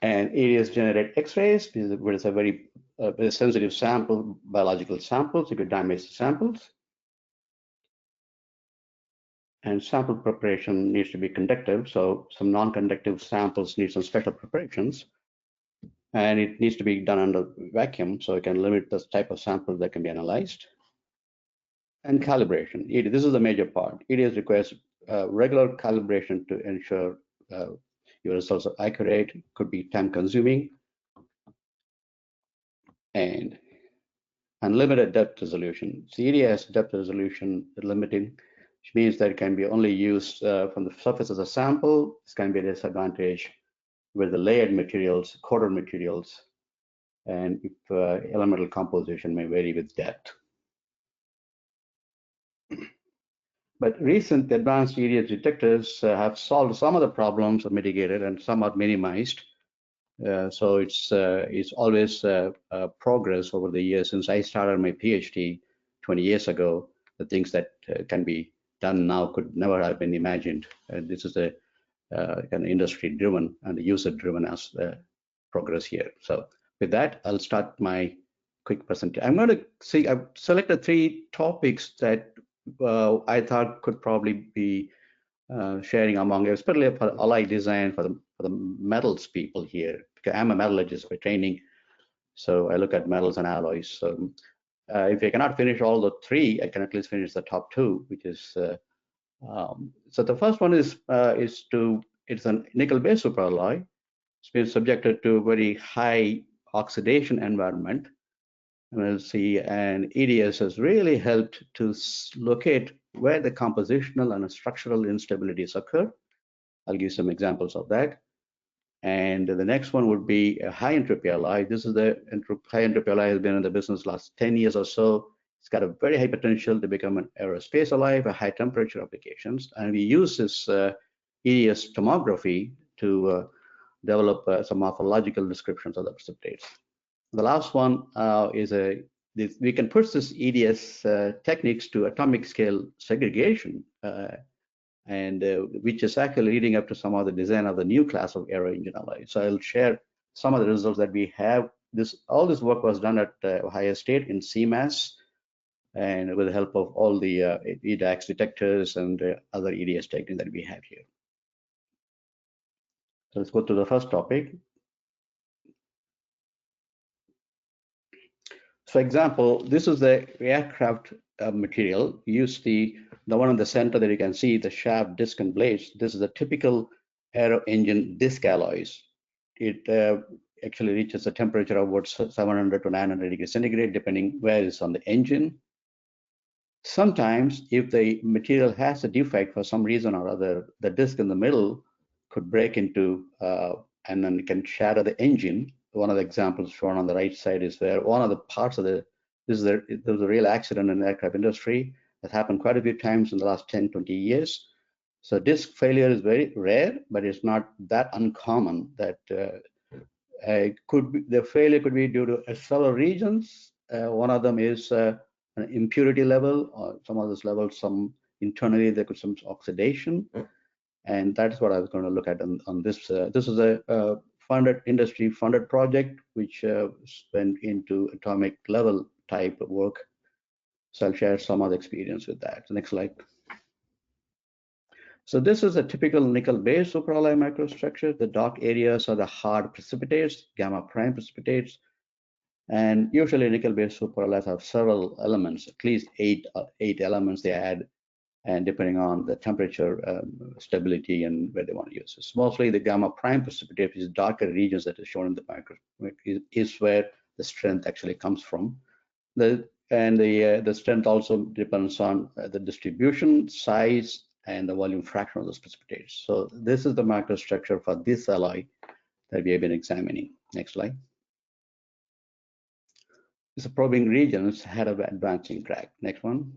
And EDS generate X-rays, which is a very sensitive sample, biological samples. You could damage the samples. And sample preparation needs to be conductive, so some non-conductive samples need some special preparations. and it needs to be done under vacuum, so it can limit the type of sample that can be analyzed. And calibration. This is the major part. EDS requires regular calibration to ensure your results are accurate. Could be time consuming, and unlimited depth resolution. EDS depth resolution limiting, which means that it can be only used from the surface of the sample. This can be a disadvantage with the layered materials, coated materials, and if elemental composition may vary with depth. But recent advanced EDS detectors have solved some of the problems, or mitigated, and some are minimized. So it's always progress over the years. Since I started my PhD 20 years ago, the things that can be done now could never have been imagined. This is a kind of industry-driven and user-driven as progress here. So with that, I'll start my quick presentation. I'm going to see, I've selected 3 topics that I thought could probably be sharing among, especially for allied design, for the metals people here. Because I'm a metallurgist by training, so I look at metals and alloys. So if I cannot finish all the 3, I can at least finish the top 2, which is so the first one is it's a nickel-based superalloy. It's been subjected to very high oxidation environment. And we'll see, and EDS has really helped to locate where the compositional and structural instabilities occur. I'll give some examples of that. And the next one would be a high entropy alloy. This is the high entropy alloy has been in the business last 10 years or so. It's got a very high potential to become an aerospace alloy for high temperature applications. And we use this EDS tomography to develop some morphological descriptions of the precipitates. The last one is we can push this EDS techniques to atomic scale segregation, and which is actually leading up to some of the design of the new class of aero engine alloys. So I'll share some of the results that we have. All this work was done at Ohio State in CEMAS, and with the help of all the EDAX detectors and other EDS techniques that we have here. So let's go to the first topic. For example, this is the aircraft material. Use the one in the center that you can see, the shaft, disc, and blades. This is a typical aero engine disc alloys. It actually reaches a temperature of about 700 to 900 degrees centigrade, depending where it's on the engine. Sometimes, if the material has a defect for some reason or other, the disc in the middle could break into, and then it can shatter the engine. One of the examples shown on the right side is where one of the parts of there was a real accident in the aircraft industry that happened quite a few times in the last 10, 20 years. So disc failure is very rare, but it's not that uncommon. That the failure could be due to several reasons. One of them is an impurity level, or some of those levels, some internally there could be some oxidation. And that's what I was going to look at on this. This is a industry-funded project which went into atomic level type of work. So I'll share some of the experience with that. So next slide. So this is a typical nickel-based superalloy microstructure. The dark areas are the hard precipitates, gamma prime precipitates. And usually nickel-based superalloys have several elements, at least eight elements they add, and depending on the temperature, stability, and where they want to use this. Mostly the gamma prime precipitate, which is darker regions that is shown in the micro, is where the strength actually comes from. The strength also depends on the distribution, size, and the volume fraction of those precipitates. So this is the microstructure for this alloy that we have been examining. Next slide. It's a probing regions ahead of advancing crack. Next one.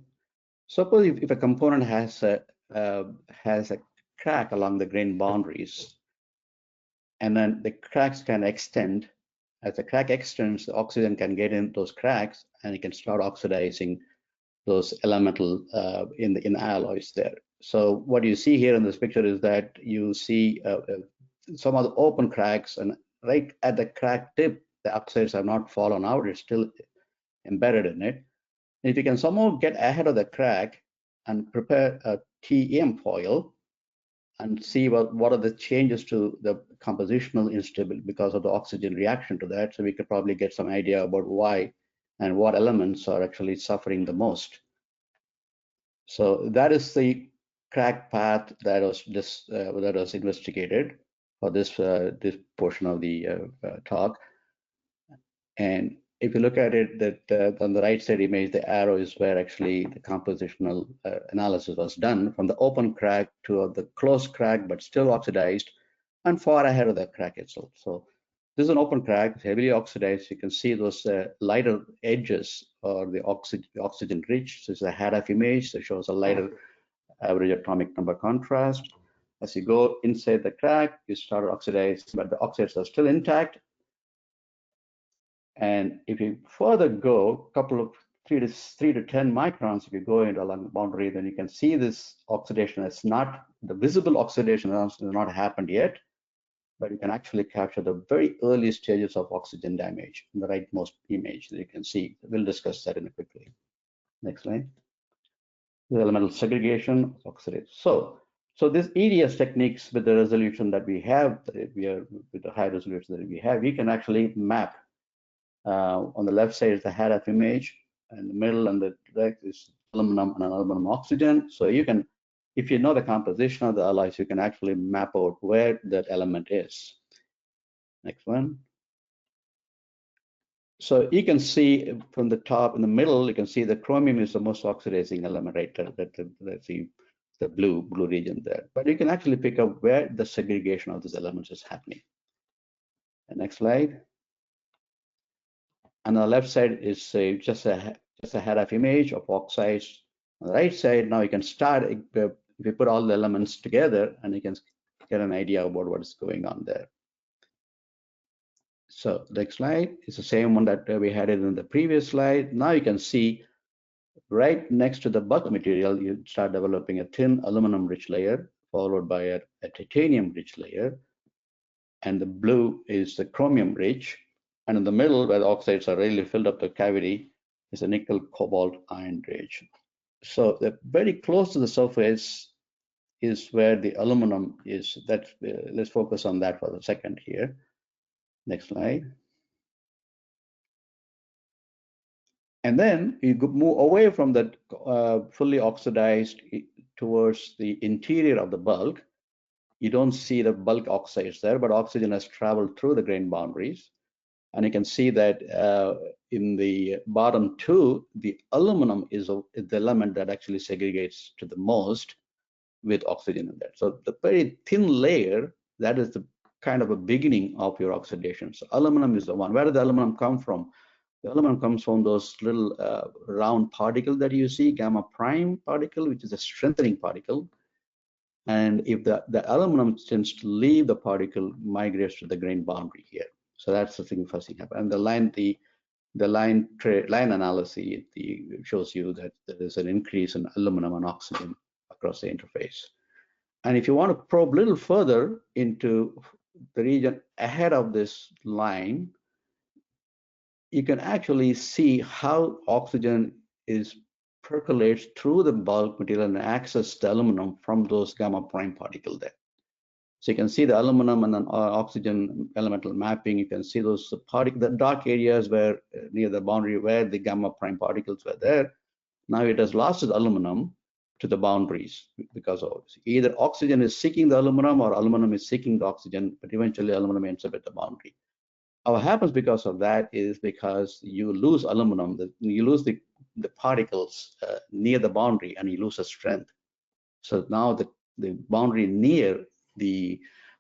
Suppose if a component has a crack along the grain boundaries, and then the cracks can extend. As the crack extends, the oxygen can get in those cracks, and it can start oxidizing those elemental in the alloys there. So what you see here in this picture is that you see some of the open cracks, and right at the crack tip, the oxides have not fallen out; it's still embedded in it. If you can somehow get ahead of the crack and prepare a TEM foil, and see what are the changes to the compositional instability because of the oxygen reaction to that. So we could probably get some idea about why and what elements are actually suffering the most. So that is the crack path that was investigated for this portion of the talk. And if you look at it, that on the right side image, the arrow is where actually the compositional analysis was done from the open crack to the closed crack, but still oxidized and far ahead of the crack itself. So this is an open crack, heavily oxidized. You can see those lighter edges or the oxygen rich. So it's a HADAF image that shows a lighter average atomic number contrast. As you go inside the crack, you start oxidized, but the oxides are still intact. And if you further go a couple of 3 to 10 microns, if you go into along the boundary, then you can see this oxidation. It's not the visible oxidation has not happened yet, but you can actually capture the very early stages of oxygen damage in the rightmost image that you can see. We'll discuss that in a quickly. Next slide. The elemental segregation, oxidation. So this EDS techniques with the resolution that we have, with the high resolution that we have, we can actually map. On the left side is the HADAF image, and the middle and the right is aluminum and aluminum oxygen. So you can, if you know the composition of the alloys, you can actually map out where that element is. Next one. So you can see from the top in the middle, you can see the chromium is the most oxidizing element, right? That's the blue region there. But you can actually pick up where the segregation of these elements is happening. The next slide. On the left side is just a HADAF image of oxides. On the right side, now you can start, if you put all the elements together, and you can get an idea about what is going on there. So the next slide is the same one that we had it in the previous slide. Now you can see right next to the bulk material, you start developing a thin aluminum-rich layer, followed by a titanium-rich layer. And the blue is the chromium-rich. And in the middle, where the oxides are really filled up the cavity, is a nickel cobalt iron rich. So very close to the surface is where the aluminum is. Let's focus on that for a second here. Next slide. And then you move away from that fully oxidized towards the interior of the bulk. You don't see the bulk oxides there, but oxygen has traveled through the grain boundaries. And you can see that in the bottom two, the aluminum is the element that actually segregates to the most with oxygen in there. So the very thin layer, that is the kind of a beginning of your oxidation. So aluminum is the one. Where did the aluminum come from? The aluminum comes from those little round particles that you see, gamma prime particle, which is a strengthening particle. And if the aluminum tends to leave the particle, migrates to the grain boundary here. So that's the thing first thing happen. And the line analysis shows you that there is an increase in aluminum and oxygen across the interface. And if you want to probe a little further into the region ahead of this line, you can actually see how oxygen percolates through the bulk material and access the aluminum from those gamma prime particles there. So you can see the aluminum and oxygen elemental mapping. You can see those the dark areas where near the boundary where the gamma prime particles were there. Now it has lost its aluminum to the boundaries because of either oxygen is seeking the aluminum or aluminum is seeking the oxygen, but eventually aluminum ends up at the boundary. What happens because of that is because you lose aluminum, you lose the particles near the boundary and you lose the strength. So now the boundary near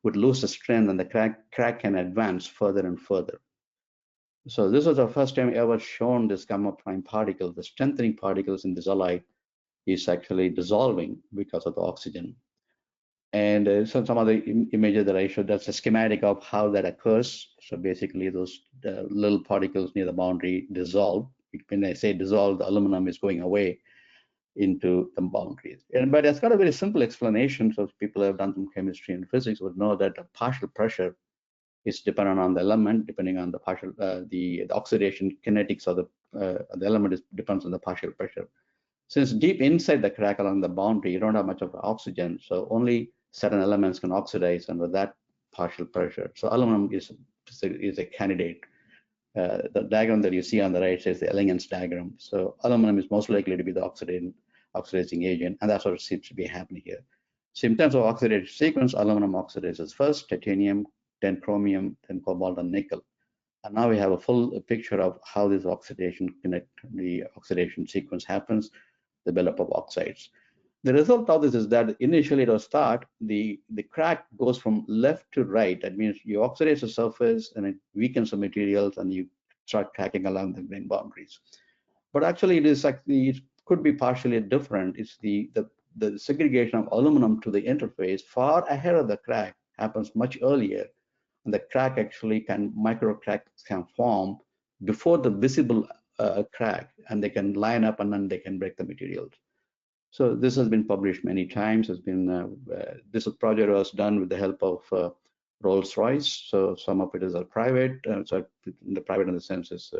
would lose the strength and the crack can advance further and further. So this was the first time ever shown this gamma prime particle, the strengthening particles in this alloy is actually dissolving because of the oxygen. And some other images that I showed, that's a schematic of how that occurs. So basically those little particles near the boundary dissolve. When I say dissolve, the aluminum is going away into the boundaries. But it's got a very simple explanation. So people who have done some chemistry and physics would know that the partial pressure is dependent on the element, depending on the partial, the oxidation kinetics of the element depends on the partial pressure. Since deep inside the crack along the boundary, you don't have much of oxygen, so only certain elements can oxidize under that partial pressure. So aluminum is a candidate. The diagram that you see on the right says the elegance diagram. So aluminum is most likely to be the oxidizing agent, and that's what seems to be happening here. So in terms of oxidation sequence, aluminum oxidizes first, titanium, then chromium, then cobalt, and nickel. And now we have a full picture of how this the oxidation sequence happens, the buildup of oxides. The result of this is that initially it was thought the crack goes from left to right. That means you oxidize the surface and it weakens the materials and you start cracking along the grain boundaries. But actually it could be partially different. It's the segregation of aluminum to the interface far ahead of the crack happens much earlier. And the crack actually micro cracks can form before the visible crack, and they can line up and then they can break the materials. So this has been published many times. This project was done with the help of Rolls-Royce. So some of it is private. So the private in the sense is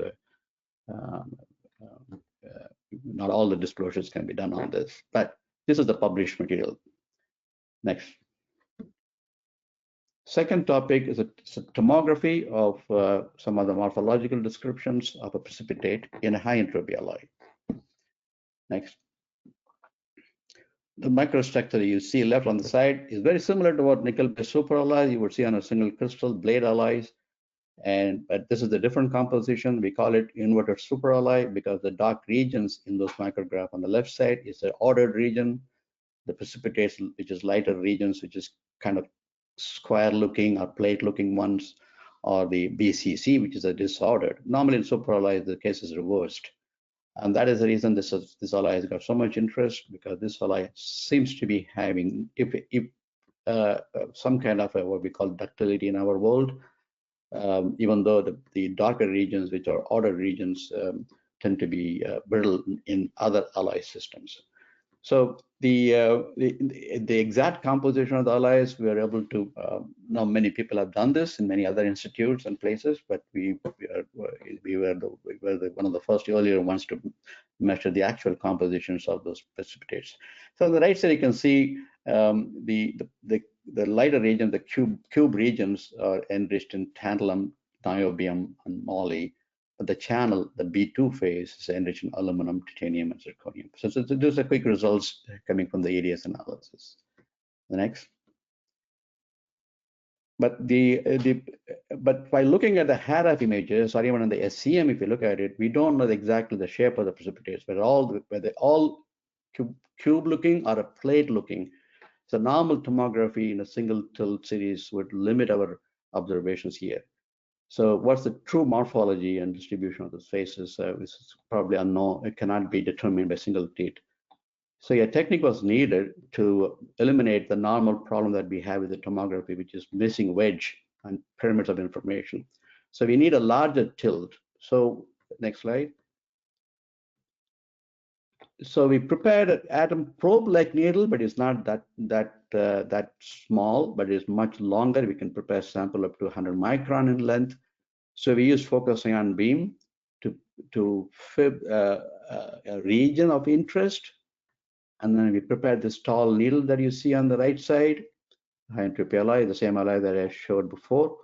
not all the disclosures can be done on this, but this is the published material. Next. Second topic is a tomography of some of the morphological descriptions of a precipitate in a high entropy alloy. Next. The microstructure you see left on the side is very similar to what nickel-based superalloy you would see on a single crystal blade alloys. But this is a different composition. We call it inverted superalloy because the dark regions in those micrograph on the left side is the ordered region. The precipitates, which is lighter regions, which is kind of square looking or plate looking ones, or the BCC, which is a disordered. Normally in superalloy, the case is reversed. And that is the reason this alloy has got so much interest, because this alloy seems to be having some kind of what we call ductility in our world, even though the darker regions, which are ordered regions, tend to be brittle in other alloy systems. So the exact composition of the alloys, we are able to, now many people have done this in many other institutes and places, but we were one of the first earlier ones to measure the actual compositions of those precipitates. So on the right side, you can see the lighter region, the cube regions are enriched in tantalum, niobium, and moly. But the channel, the B2 phase, is enriched in aluminum, titanium, and zirconium. So those are quick results coming from the EDS analysis. The next. But by looking at the HARAF images, or even on the SCM, if you look at it, we don't know exactly the shape of the precipitates, whether they're all cube looking or a plate looking. So normal tomography in a single tilt series would limit our observations here. So what's the true morphology and distribution of the faces is probably unknown. It cannot be determined by single teat. So a technique was needed to eliminate the normal problem that we have with the tomography, which is missing wedge and pyramids of information. So we need a larger tilt. So next slide. So we prepared an atom probe-like needle, but it's not that small, but it's much longer. We can prepare sample up to 100 micron in length. So we use focus ion beam to fib a region of interest, and then we prepare this tall needle that you see on the right side, high entropy alloy, the same alloy that I showed before,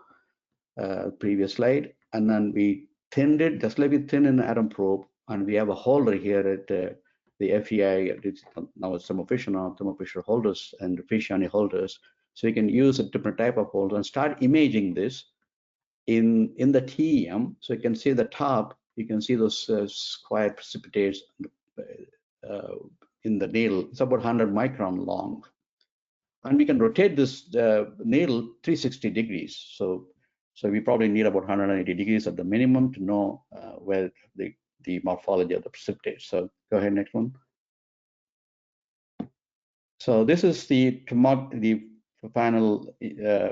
previous slide, and then we thinned it just like we thin an atom probe, and we have a holder here at the FEI. Now it's Thermo Fisher holders and Fisciani holders, so we can use a different type of holder and start imaging this in the TEM. So you can see the top, you can see those square precipitates in the needle. It's about 100 micron long. And we can rotate this needle 360 degrees. So we probably need about 180 degrees at the minimum to know where the morphology of the precipitate. So go ahead, next one. So this is the final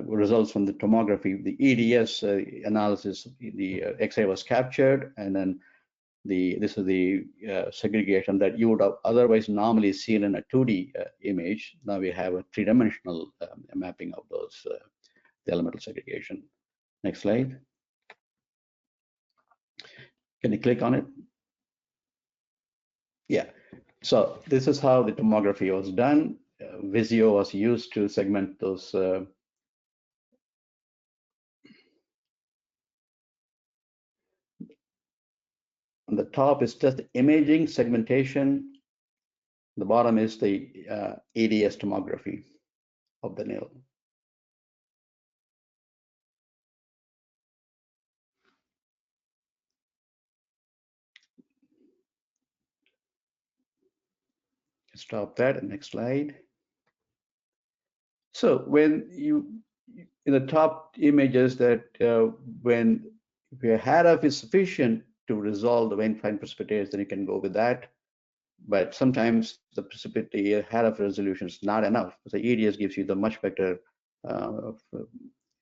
results from the tomography. The EDS analysis, the X-ray was captured, and then this is the segregation that you would have otherwise normally seen in a 2D image. Now we have a three-dimensional mapping of those, the elemental segregation. Next slide. Can you click on it? Yeah. So this is how the tomography was done. Visio was used to segment those. On the top is just imaging segmentation. The bottom is the EDS tomography of the nail. Stop that. Next slide. So when you, in the top images that when if your HRF is sufficient to resolve the vein fine precipitates, then you can go with that. But sometimes the precipitate HRF resolution is not enough. The EDS gives you the much better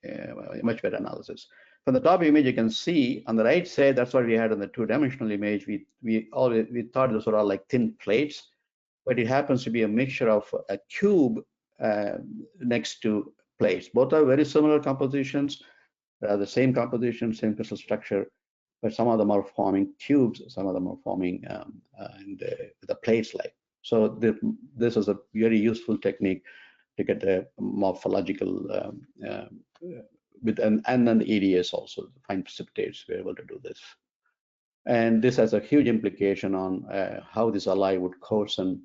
analysis. From the top image, you can see on the right side, that's what we had on the two-dimensional image. We thought those were all like thin plates, but it happens to be a mixture of a cube next to plates. Both are very similar compositions, the same composition, same crystal structure, but some of them are forming tubes, some of them are forming the plates like. So this is a very useful technique to get the morphological and then the EDS also, the fine precipitates, we're able to do this. And this has a huge implication on how this alloy would coarsen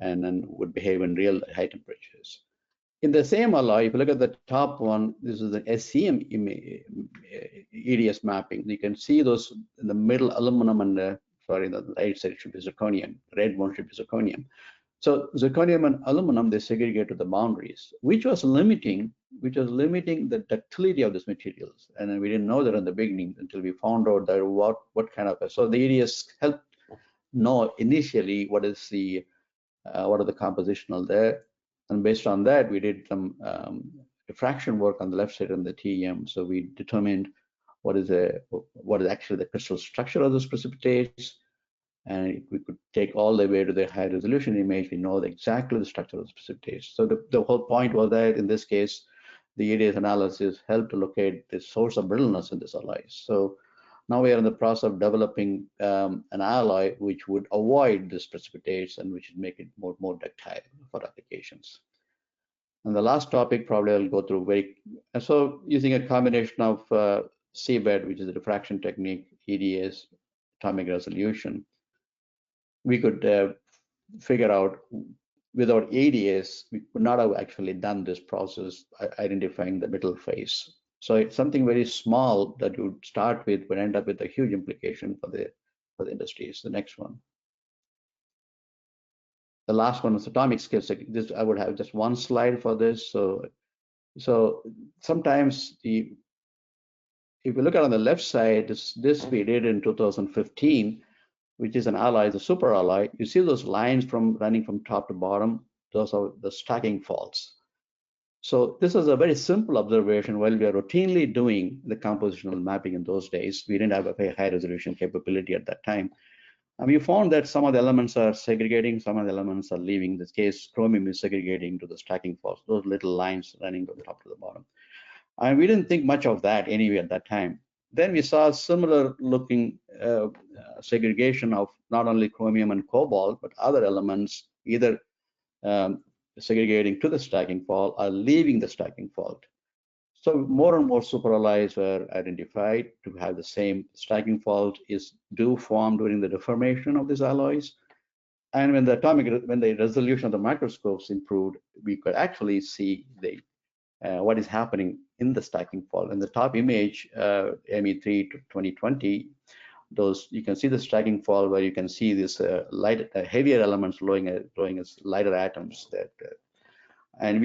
and then would behave in real high temperatures. In the same alloy, if you look at the top one, this is the SEM EDS mapping. You can see those in the middle, aluminum, and the right side should be zirconium. Red one should be zirconium. So zirconium and aluminum, they segregate to the boundaries, which was limiting the ductility of these materials. And we didn't know that in the beginning until we found out that what kind of, so the EDS helped know initially what are the compositional there. And based on that, we did some diffraction work on the left side on the TEM. So we determined what is actually the crystal structure of those precipitates. And we could take all the way to the high resolution image. We know exactly the structure of the precipitates. So the whole point was that in this case, the EDS analysis helped to locate the source of brittleness in this alloy. So now we are in the process of developing an alloy which would avoid this precipitates and which would make it more ductile for applications. And the last topic probably I'll go through so using a combination of CBED, which is a diffraction technique, EDS, atomic resolution, we could figure out without EDS, we could not have actually done this process identifying the middle phase. So it's something very small that you would start with would end up with a huge implication for the industries. The next one. The last one is atomic scale. This I would have just one slide for this. So sometimes if you look at on the left side, this we did in 2015, which is an alloy, the super alloy. You see those lines running from top to bottom. Those are the stacking faults. So this is a very simple observation. While we are routinely doing the compositional mapping in those days, we didn't have a very high resolution capability at that time. And we found that some of the elements are segregating, some of the elements are leaving. In this case, chromium is segregating to the stacking faults, those little lines running from the top to the bottom. And we didn't think much of that anyway at that time. Then we saw similar looking segregation of not only chromium and cobalt, but other elements either segregating to the stacking fault or leaving the stacking fault. So more and more superalloys were identified to have the same stacking fault do form during the deformation of these alloys. And when the resolution of the microscopes improved, we could actually see what is happening in the stacking fault. In the top image, ME3 to 2020, you can see the stacking fault where you can see this heavier elements glowing as lighter atoms. And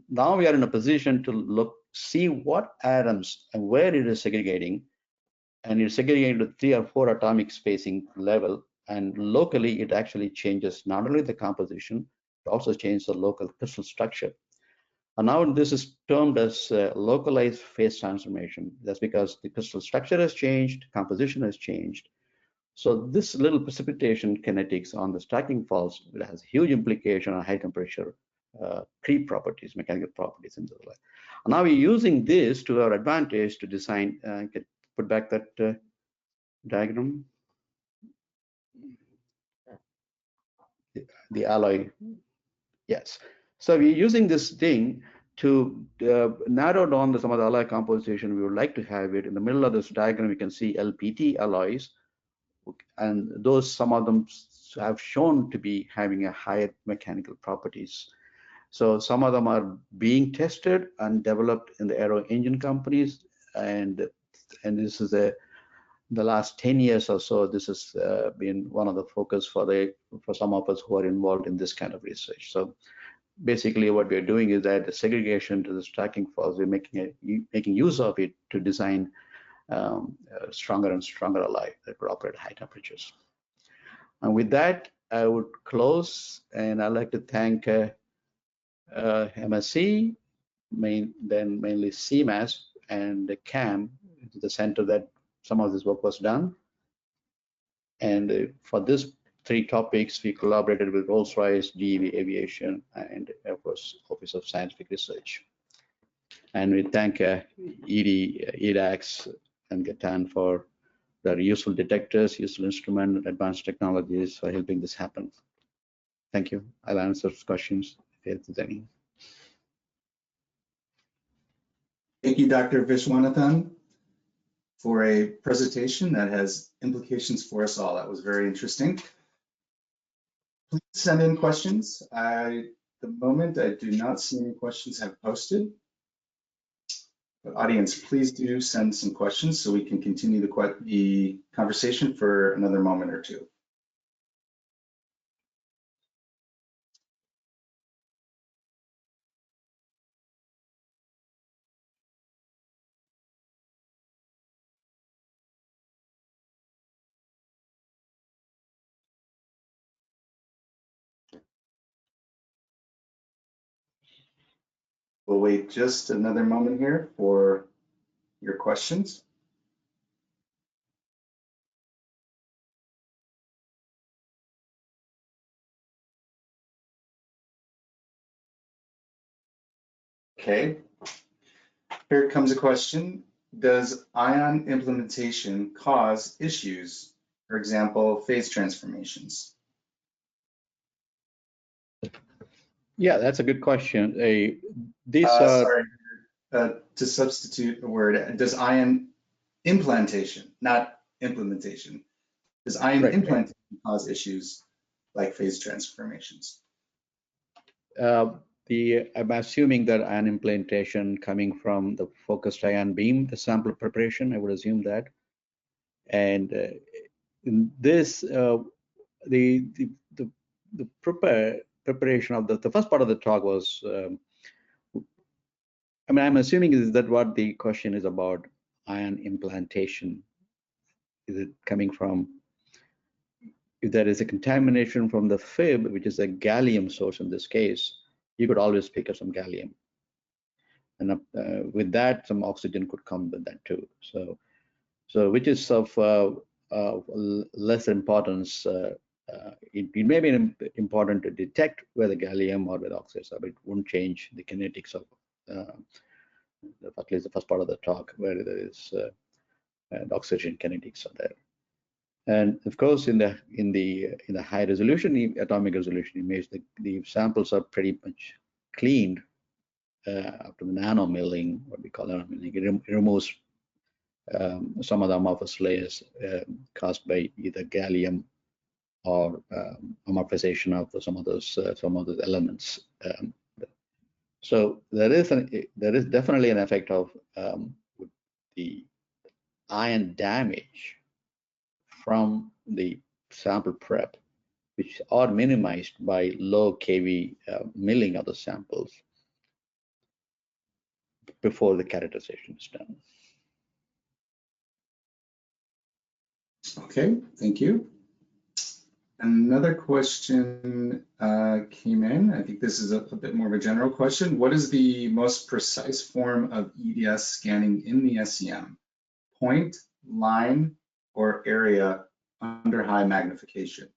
now we are in a position to see what atoms and where it is segregating. And it's segregating to 3 or 4 atomic spacing level. And locally, it actually changes not only the composition, but also changes the local crystal structure. And now this is termed as localized phase transformation. That's because the crystal structure has changed, composition has changed. So this little precipitation kinetics on the stacking faults, it has huge implication on high temperature creep properties, mechanical properties in the alloy. And now we're using this to our advantage to design, put back that diagram. The alloy, yes. So we're using this thing to narrow down some of the alloy composition. We would like to have it in the middle of this diagram. You can see LPT alloys, and those, some of them have shown to be having a higher mechanical properties. So some of them are being tested and developed in the aero engine companies, and this is the last 10 years or so. This has been one of the focus for some of us who are involved in this kind of research. So basically, what we're doing is that the segregation to the stacking force, we're making use of it to design stronger and stronger alloy that could operate at high temperatures. And with that, I would close, and I'd like to thank MSc, then mainly CEMAS and the CAM, the center that some of this work was done. And for these 3 topics, we collaborated with Rolls-Royce, GE Aviation, and of course, Office of Scientific Research. And we thank EDAX and Gatan for their useful detectors, useful instrument, advanced technologies for helping this happen. Thank you. I'll answer questions if there's any. Thank you, Dr. Viswanathan, for a presentation that has implications for us all. That was very interesting. Please send in questions. At the moment, I do not see any questions have posted. But audience, please do send some questions so we can continue the conversation for another moment or two. We'll wait just another moment here for your questions. Okay, here comes a question. Does ion implementation cause issues? For example, phase transformations? Yeah, that's a good question. Sorry, to substitute a word, does ion implantation, not implementation, does ion implantation cause issues like phase transformations? I'm assuming that ion implantation coming from the focused ion beam, the sample preparation, I would assume that. And in this, the preparation of the first part of the talk was, I mean, I'm assuming is that what the question is about, ion implantation. Is it coming from, if there is a contamination from the fib, which is a gallium source in this case, you could always pick up some gallium. And with that, some oxygen could come with that too. So which is of less importance. It may be important to detect whether gallium or whether oxides are, but it won't change the kinetics of at least the first part of the talk, where there is the oxygen kinetics are there. And of course, in the high resolution, atomic resolution image, the samples are pretty much cleaned after the nanomilling, what we call nanomilling. It removes some of the amorphous layers caused by either gallium or amorphization of some of those elements. So there is definitely an effect of the ion damage from the sample prep, which are minimized by low kV milling of the samples before the characterization is done. Okay, thank you. Another question came in. I think this is a bit more of a general question. What is the most precise form of EDS scanning in the SEM? Point, line, or area under high magnification?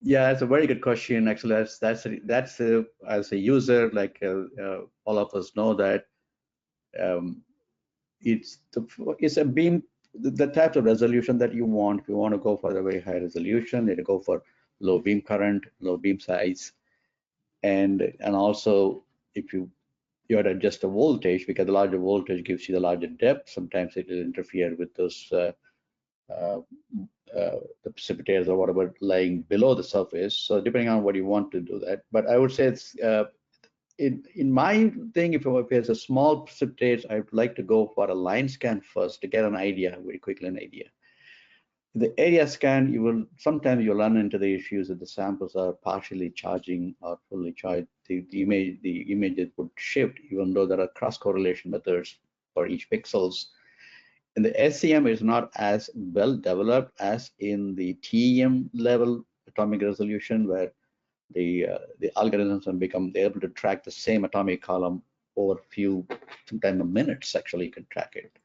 Yeah, that's a very good question. Actually, that's as a user, like all of us know that it's a beam, the type of resolution that you want. If you want to go for a very high resolution, you go for low beam current, low beam size. And also, if you have to adjust the voltage, because the larger voltage gives you the larger depth, sometimes it will interfere with those the precipitators or whatever lying below the surface. So depending on what you want to do that, but I would say it's in my thing, if it's a small precipitate, I'd like to go for a line scan first to get an idea, very quickly an idea. The area scan, sometimes you'll run into the issues that the samples are partially charging or fully charged. The images would shift, even though there are cross correlation methods for each pixels. And the SEM is not as well developed as in the TEM level atomic resolution, where the algorithms have become able to track the same atomic column over sometimes minutes. Actually, you can track it.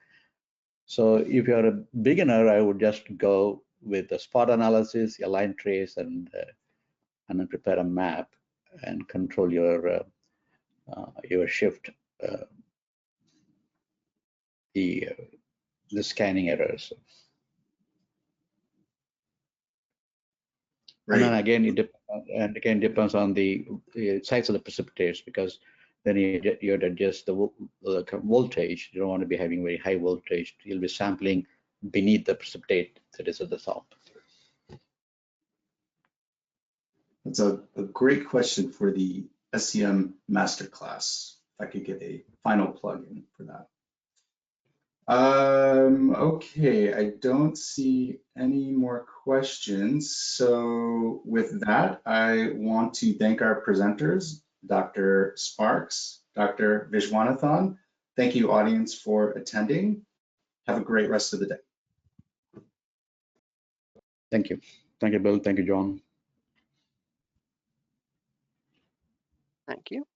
So if you're a beginner, I would just go with a spot analysis, a line trace, and then prepare a map and control your shift, the scanning errors. Right. And then again, it depends on the size of the precipitates, because then you have to adjust the voltage. You don't want to be having very high voltage. You'll be sampling beneath the precipitate that is at the top. That's a great question for the SEM masterclass. If I could get a final plug-in for that. Okay, I don't see any more questions. So with that, I want to thank our presenters, Dr. Sparks, Dr. Viswanathan. Thank you, audience, for attending. Have a great rest of the day. Thank you. Thank you, Bill. Thank you, John. Thank you.